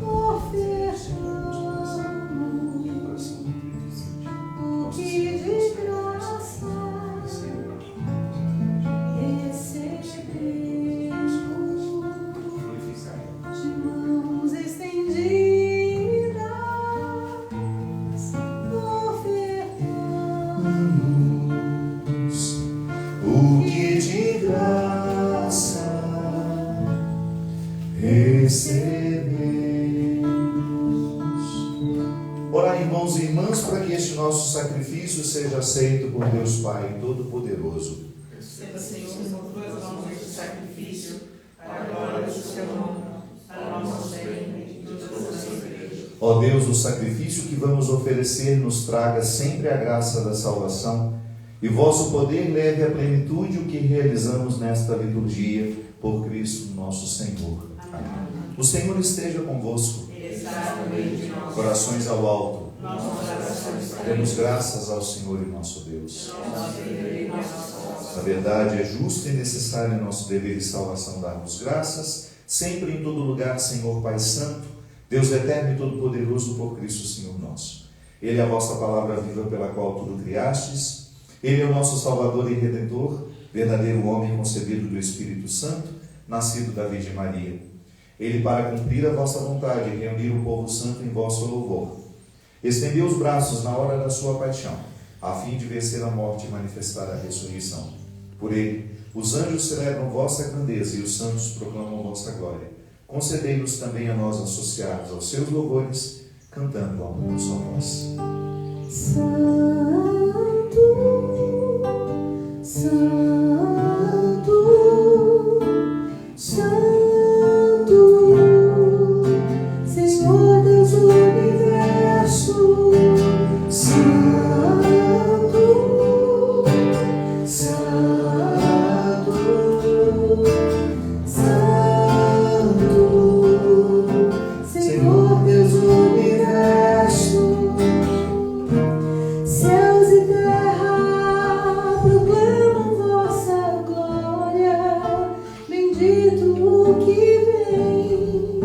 Speaker 5: ofertamos o que de graça recebemos. De mãos estendidas, ofertamos
Speaker 3: o que de graça recebemos.
Speaker 1: Orai, irmãos e irmãs, para que este nosso sacrifício seja aceito por Deus Pai Todo-Poderoso.
Speaker 4: Receba, Senhor, as mãos do sacrifício, para a glória do seu nome, para o nosso bem e de todas as igrejas.
Speaker 1: Ó Deus, o sacrifício que vamos oferecer nos traga sempre a graça da salvação, e vosso poder leve à plenitude o que realizamos nesta liturgia, por Cristo nosso Senhor. Amém. O Senhor esteja convosco.
Speaker 4: Ele está no meio de nós.
Speaker 1: Corações ao alto.
Speaker 4: Nossas orações para
Speaker 1: Demos graças ao Senhor e nosso Deus.
Speaker 4: nosso dever e nossa salvação.
Speaker 1: Na verdade, é justo e necessário em nosso dever e salvação darmos graças, sempre e em todo lugar, Senhor Pai Santo, Deus eterno e todo-poderoso, por Cristo Senhor nosso. Ele é a vossa palavra viva pela qual tudo criastes. Ele é o nosso Salvador e Redentor, verdadeiro homem concebido do Espírito Santo, nascido da Virgem Maria. Ele, para cumprir a vossa vontade e reunir o povo santo em vosso louvor, estendeu os braços na hora da sua paixão, a fim de vencer a morte e manifestar a ressurreição. Por ele, os anjos celebram vossa grandeza e os santos proclamam vossa glória. Concedei-nos também a nós associados aos seus louvores, cantando a uma só voz.
Speaker 5: Santo, Santo, Santo, Senhor Deus do universo. Santo, Santo, Santo, Senhor Deus do universo. Céus e terra proclamam vossa glória. Bendito o que vem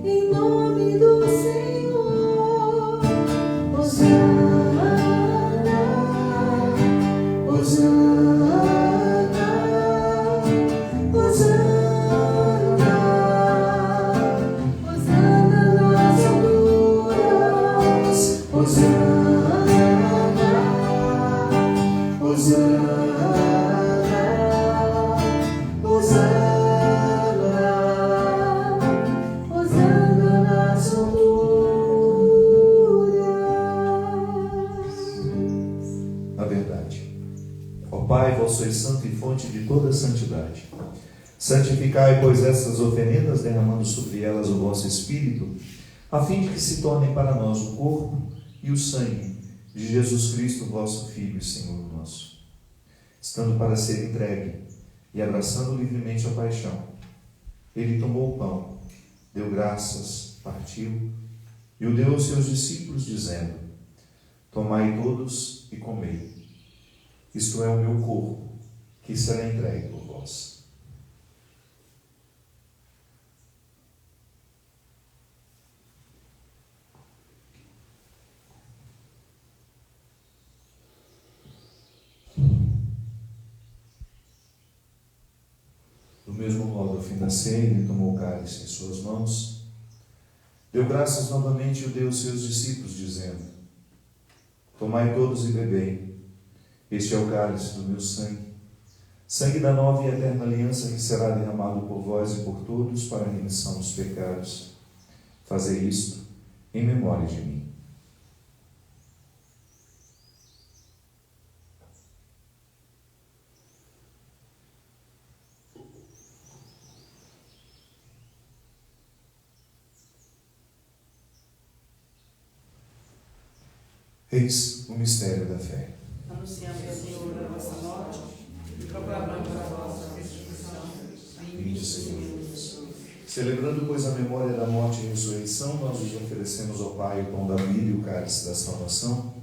Speaker 5: em nome do Senhor. Hosana, Hosana, Hosana.
Speaker 1: Pai, vós sois santo e fonte de toda santidade. Santificai, pois, estas oferendas, derramando sobre elas o vosso Espírito, a fim de que se tornem para nós o corpo e o sangue de Jesus Cristo, vosso Filho e Senhor nosso. Estando para ser entregue e abraçando livremente a paixão, ele tomou o pão, deu graças, partiu e o deu aos seus discípulos, dizendo: tomai todos e comei. Isto é o meu corpo, que será entregue por vós. Do mesmo modo, ao fim da ceia, ele tomou o cálice em suas mãos, deu graças novamente e o deu aos seus discípulos, dizendo: tomai todos e bebei. Este é o cálice do meu sangue, sangue da nova e eterna aliança, que será derramado por vós e por todos para a remissão dos pecados. Fazei isto em memória de mim. Eis o mistério da fé.
Speaker 4: Anunciamos, Senhor, a vossa morte e proclamamos a vossa ressurreição.
Speaker 1: Vinde, Senhor. Celebrando, pois, a memória da morte e ressurreição, nós vos oferecemos ao Pai o pão da vida e o cálice da salvação,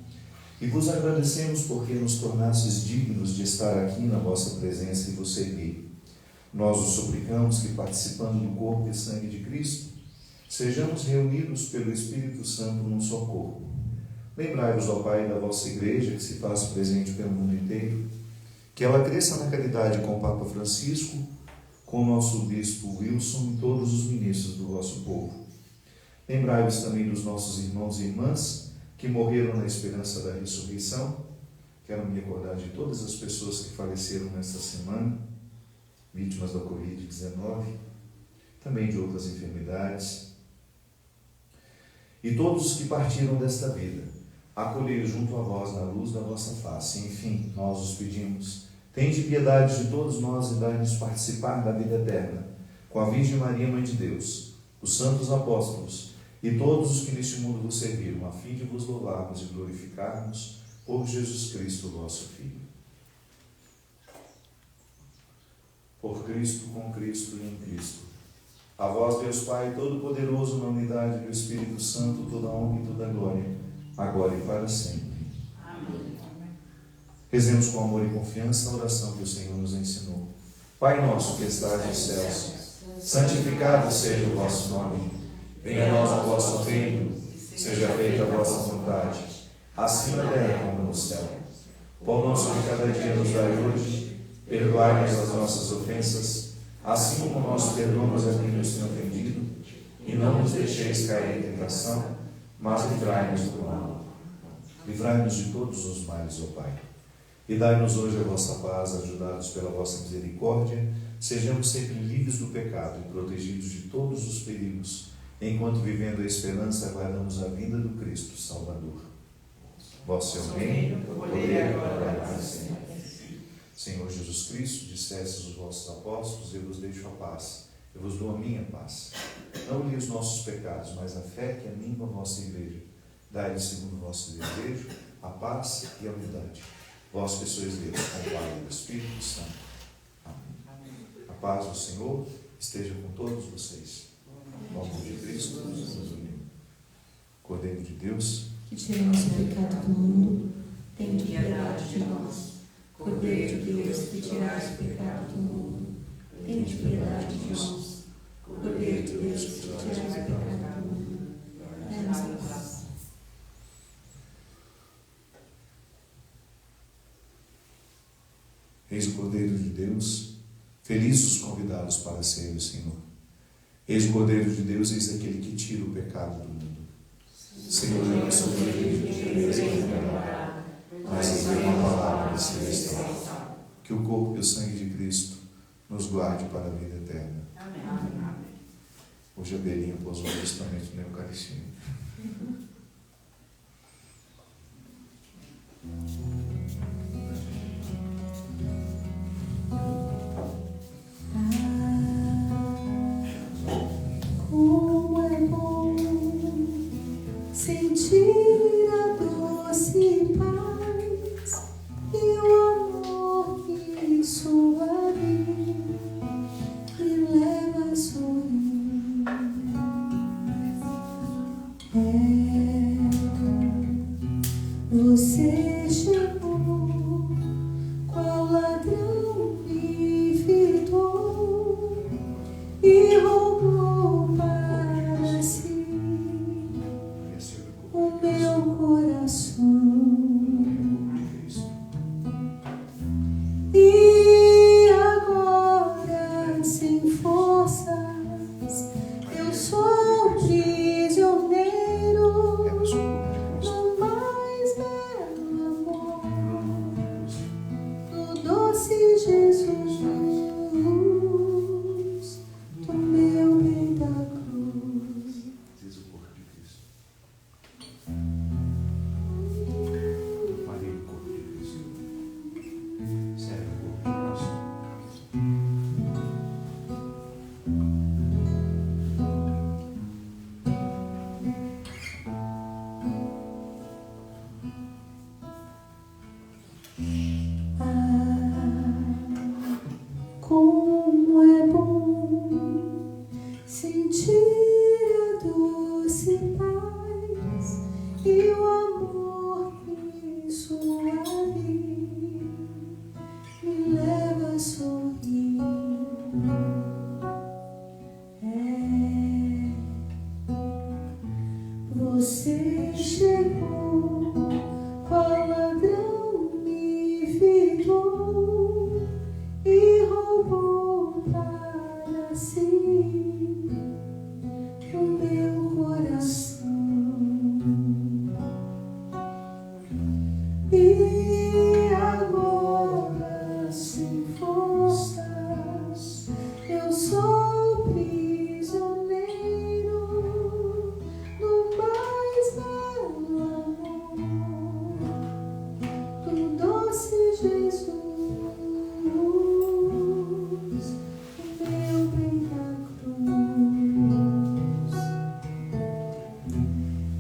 Speaker 1: e vos agradecemos porque nos tornastes dignos de estar aqui na vossa presença e vos servir. Nós os suplicamos que, participando do corpo e sangue de Cristo, sejamos reunidos pelo Espírito Santo num só corpo. Lembrai-vos, ó Pai, da vossa Igreja, que se faz presente pelo mundo inteiro, que ela cresça na caridade com o Papa Francisco, com o nosso Bispo Wilson e todos os ministros do vosso povo. Lembrai-vos também dos nossos irmãos e irmãs que morreram na esperança da ressurreição. Quero me recordar de todas as pessoas que faleceram nesta semana, vítimas da Covid-19, também de outras enfermidades, e todos os que partiram desta vida. Acolhei-os junto a vós na luz da vossa face. Enfim, nós os pedimos: tende piedade de todos nós e dai-nos participar da vida eterna, com a Virgem Maria, Mãe de Deus, os santos apóstolos e todos os que neste mundo vos serviram, a fim de vos louvarmos e glorificarmos por Jesus Cristo, vosso Filho. Por Cristo, com Cristo e em Cristo. A vós, Deus Pai Todo-Poderoso, na unidade do Espírito Santo, toda a honra e toda a glória, agora e para sempre.
Speaker 4: Amém.
Speaker 1: Rezemos com amor e confiança a oração que o Senhor nos ensinou. Pai nosso que estás nos céus, santificado seja o vosso nome. Venha a nós o vosso reino, seja feita a vossa vontade, assim na terra como no céu. O pão nosso de cada dia nos dai hoje, perdoai-nos as nossas ofensas, assim como nós perdoamos a quem nos tem ofendido, e não nos deixeis cair em tentação, mas livrai-nos do mal. Livrai-nos de todos os males, ó Pai. E dai-nos hoje a vossa paz, ajudados pela vossa misericórdia, sejamos sempre livres do pecado e protegidos de todos os perigos, enquanto, vivendo a esperança, aguardamos a vinda do Cristo Salvador. Vosso é o reino, o poder e a glória para sempre. Senhor Jesus Cristo, dissestes os vossos apóstolos: eu vos deixo a paz, eu vos dou a minha paz. Não li os nossos pecados, mas a fé que anima a vossa Igreja. Dai-lhe, segundo o vosso desejo, a paz e a unidade. Vós que sois Deus, com o Pai e o Espírito Santo. Amém. A paz do Senhor esteja com todos vocês. O nome de Cristo nos uniu. Cordeiro de Deus,
Speaker 5: que tiramos o pecado do mundo, tem piedade de nós. Cordeiro de Deus, que tirais o pecado do mundo, tem piedade de nós. Cordeiro de Deus, que tirais o pecado do mundo, dai-nos a paz.
Speaker 1: Eis o Cordeiro de Deus, felizes os convidados para a ceia do Senhor. Eis o Cordeiro de Deus, eis aquele que tira o pecado do mundo. Senhor, eu não sou digno de Deus entrar, mas dizer uma palavra de celestial. Que o corpo e o sangue de Cristo nos guarde para a vida eterna.
Speaker 4: Amém.
Speaker 1: Hoje a Belinha pôs o testamento na Eucaristia.
Speaker 5: Você chegou, qual ladrão me furtou e roubou para si o meu coração. E agora, sem forças, eu sou prisioneiro do mais belo amor, do doce Jesus, do meu Rei da cruz.
Speaker 1: Diz o corpo de Cristo. Maria, o corpo de Cristo. Serve o corpo de Cristo.
Speaker 5: Como é bom sentir a doce paz e o amor que suave me leva a sorrir. Você chegou, qual ladrão me furtou e roubou para si o meu coração. E agora, sem forças, eu sou prisioneiro do mais belo amor, do doce Jesus, o meu bem da cruz.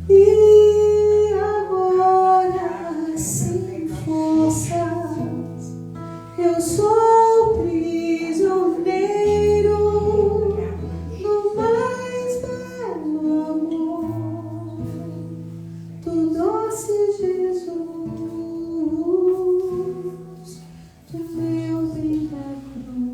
Speaker 5: E agora, sem forças, eu sou prisioneiro do mais belo amor, do doce Jesus, do meu bem da cruz.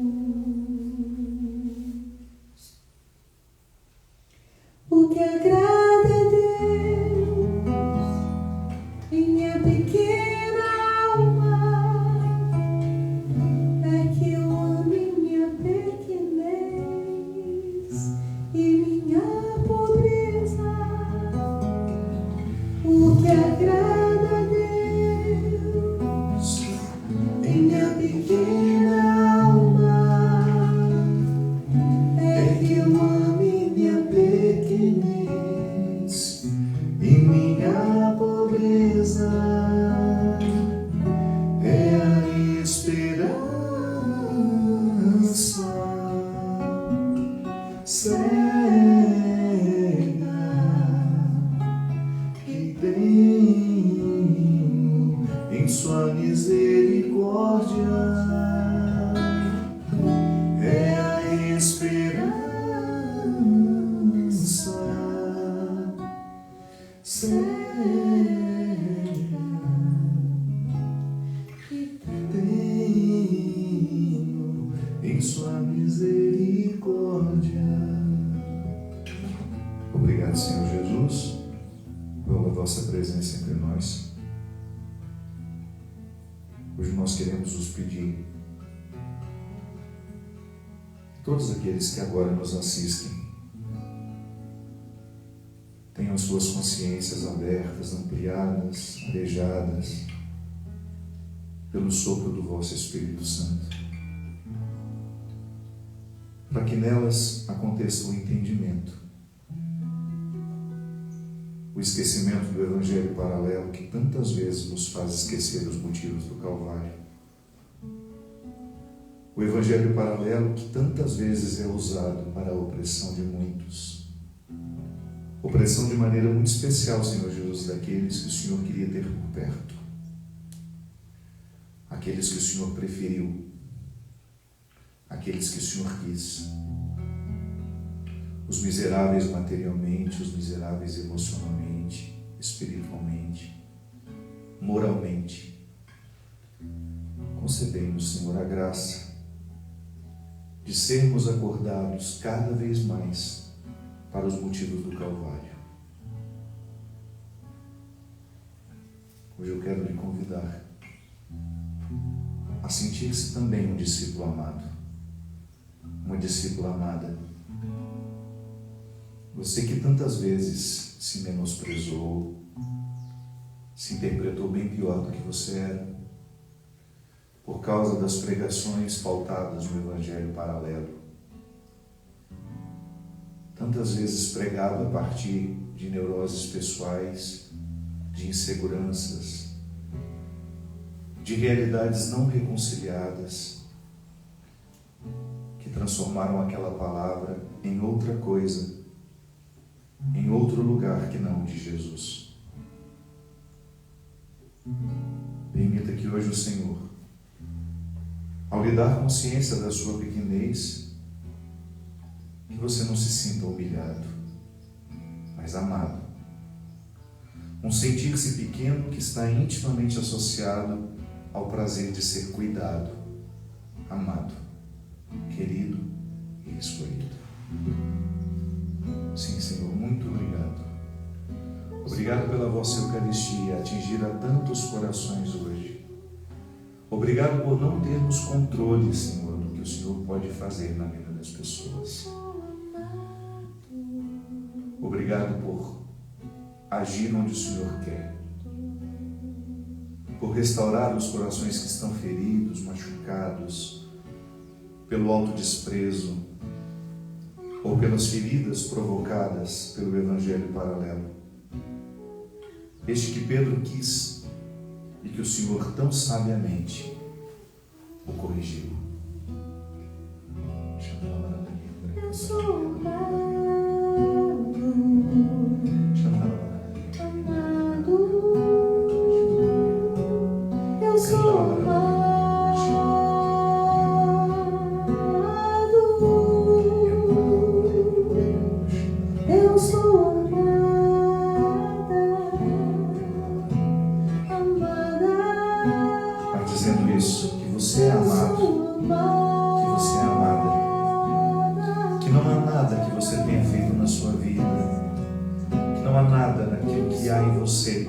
Speaker 5: O que agrada a Deus em minha pequena alma é que eu ame minha pequenez e minha pobreza. O que agrada a Deus em minha pequena alma é que eu ame minha pequenez e minha pobreza. É a esperança cega que tenho em sua misericórdia. É a esperança cega que tenho em sua misericórdia. Obrigado, Senhor Jesus, pela vossa presença entre nós. Hoje nós queremos vos pedir, todos aqueles que agora nos assistem, tenham suas consciências abertas, ampliadas, arejadas pelo sopro do vosso Espírito Santo, para que nelas aconteça o entendimento, o esquecimento do Evangelho paralelo que tantas vezes nos faz esquecer os motivos do Calvário, o Evangelho paralelo que tantas vezes é usado para a opressão de muitos, opressão de maneira muito especial, Senhor Jesus, daqueles que o Senhor queria ter por perto, aqueles que o Senhor preferiu, aqueles que o Senhor quis, os miseráveis materialmente, os miseráveis emocionalmente, espiritualmente,
Speaker 1: moralmente. Concedei-nos, Senhor, a graça de sermos acordados cada vez mais para os motivos do Calvário. Hoje eu quero lhe convidar a sentir-se também um discípulo amado, uma discípula amada. Você que tantas vezes se menosprezou, se interpretou bem pior do que você era, por causa das pregações pautadas no Evangelho paralelo. Tantas vezes pregado a partir de neuroses pessoais, de inseguranças, de realidades não reconciliadas, que transformaram aquela palavra em outra coisa, em outro lugar que não de Jesus. Permita que hoje o Senhor, ao lhe dar consciência da sua pequenez, que você não se sinta humilhado, mas amado. Um sentir-se pequeno que está intimamente associado ao prazer de ser cuidado, amado, querido e escolhido. Sim, Senhor, muito obrigado. Obrigado pela vossa Eucaristia atingir a tantos corações hoje. Obrigado por não termos controle, Senhor, do que o Senhor pode fazer na vida das pessoas. Obrigado por agir onde o Senhor quer, por restaurar os corações que estão feridos, machucados, pelo autodesprezo ou pelas feridas provocadas pelo Evangelho paralelo. Este que Pedro quis e que o Senhor tão sabiamente o corrigiu.
Speaker 5: Eu sou amado, eu sou amado, eu sou amada.
Speaker 1: Vai dizendo isso, que você é amado, que você é amada, que não há nada que você tenha feito na sua vida, que não há nada naquilo que há em você,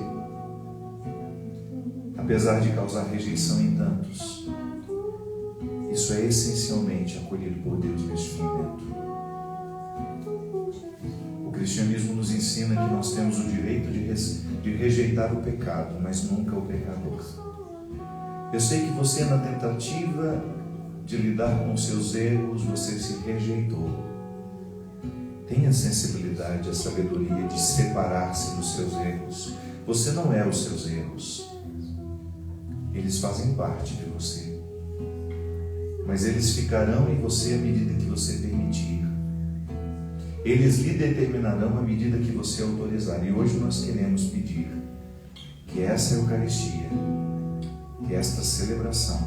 Speaker 1: apesar de causar rejeição em tantos, isso é essencialmente acolhido por Deus neste momento. O cristianismo nos ensina que nós temos o direito de rejeitar o pecado, mas nunca o pecador. Eu sei que você, na tentativa de lidar com seus erros, você se rejeitou. Tenha a sensibilidade, a sabedoria de separar-se dos seus erros. Você não é os seus erros. Eles fazem parte de você. Mas eles ficarão em você à medida que você permitir. Eles lhe determinarão à medida que você autorizar. E hoje nós queremos pedir que essa Eucaristia, que esta celebração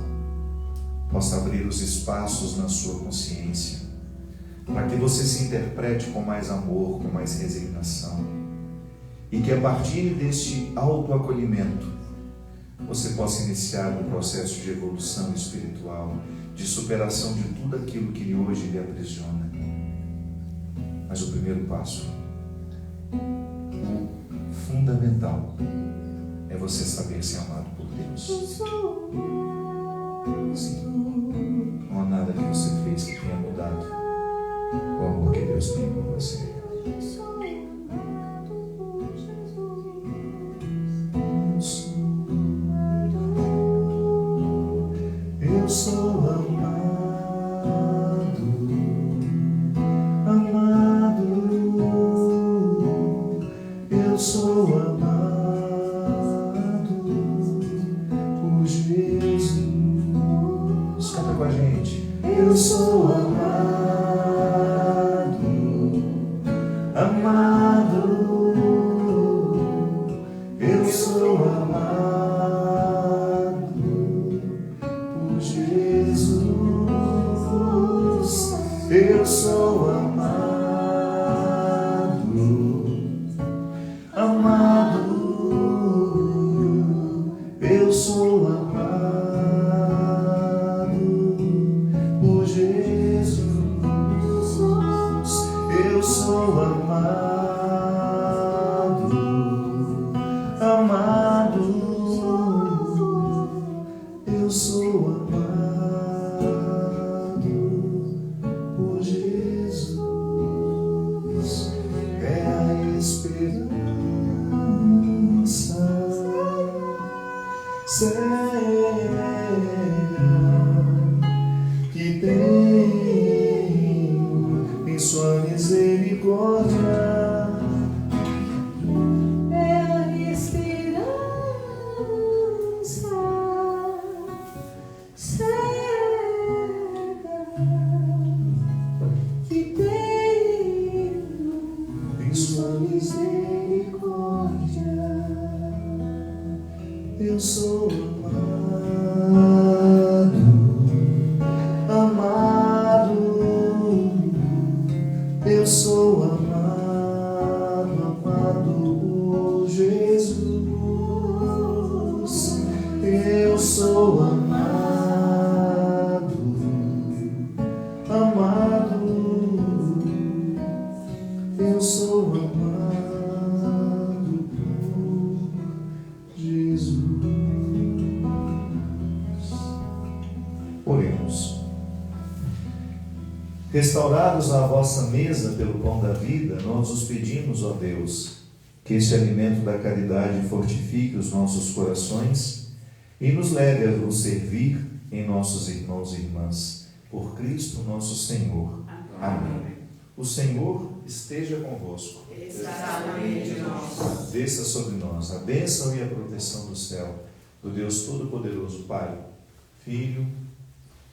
Speaker 1: possa abrir os espaços na sua consciência, para que você se interprete com mais amor, com mais resignação, e que a partir deste autoacolhimento você possa iniciar um processo de evolução espiritual, de superação de tudo aquilo que hoje lhe aprisiona. Mas o primeiro passo, o fundamental, é você saber ser amado por Deus. Sim. Não há nada que você fez que tenha mudado o amor que Deus tem por você.
Speaker 3: Eu sou amado, amado, eu sou amado por Jesus.
Speaker 1: Canta com a gente.
Speaker 3: Eu sou amado, amado, eu sou amado por Jesus. Eu sou amado, amado, Eu sou amado por Jesus. Eu sou amado, amado. Eu sou amado por Jesus. É a esperança cega que tenho em sua misericórdia.
Speaker 5: É a esperança cega que tenho
Speaker 3: Em sua misericórdia. Eu sou amado, amado. Eu sou amado, amado por Jesus. Eu sou amado, amado. Eu sou amado por Jesus. Oremos. Restaurados à vossa mesa pelo pão da vida, nós os pedimos, ó Deus, que este alimento da caridade fortifique os nossos corações e nos leve a vos servir em nossos irmãos e irmãs. Por Cristo nosso Senhor. Amém. O Senhor esteja convosco.
Speaker 4: Está no meio de nós.
Speaker 3: Desça sobre nós a bênção e a proteção do céu, do Deus Todo-Poderoso, Pai, Filho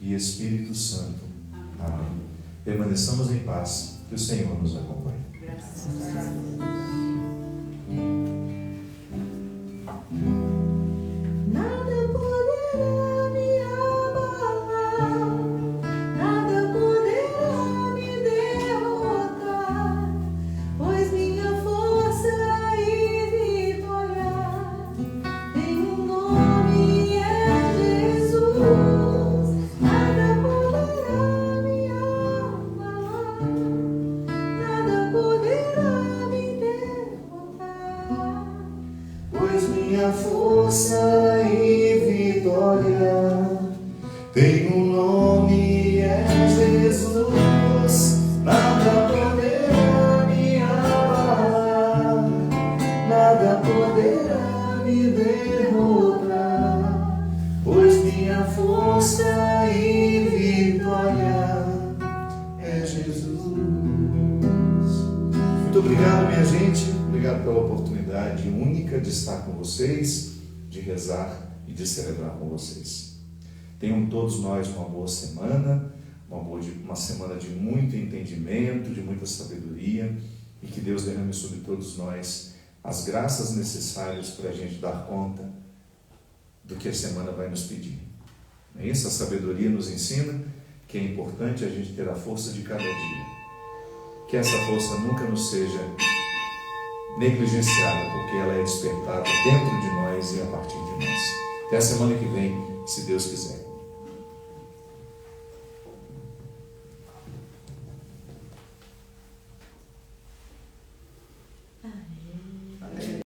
Speaker 3: e Espírito Santo. Amém. Permaneçamos em paz, que o Senhor nos acompanhe.
Speaker 4: Graças a Deus.
Speaker 5: nada poderá me abalar, nada poderá me derrotar, pois minha força e vitória tem um nome, é Jesus. Nada poderá me abalar, nada poderá me derrotar.
Speaker 3: Pois minha força e vitória tem um nome, é Jesus. Nada poderá me abalar, nada poderá me derrotar. Pois minha força e vitória é Jesus. Muito obrigado, minha gente. Obrigado pela oportunidade única de estar com vocês, de rezar e de celebrar com vocês. Tenham todos nós uma boa semana, uma semana de muito entendimento, de muita sabedoria, e que Deus derrame sobre todos nós as graças necessárias para a gente dar conta do que a semana vai nos pedir. Não é isso? A sabedoria nos ensina que é importante a gente ter a força de cada dia. Que essa força nunca nos seja negligenciada, porque ela é despertada dentro de nós e a partir de nós. Até a semana que vem, se Deus quiser.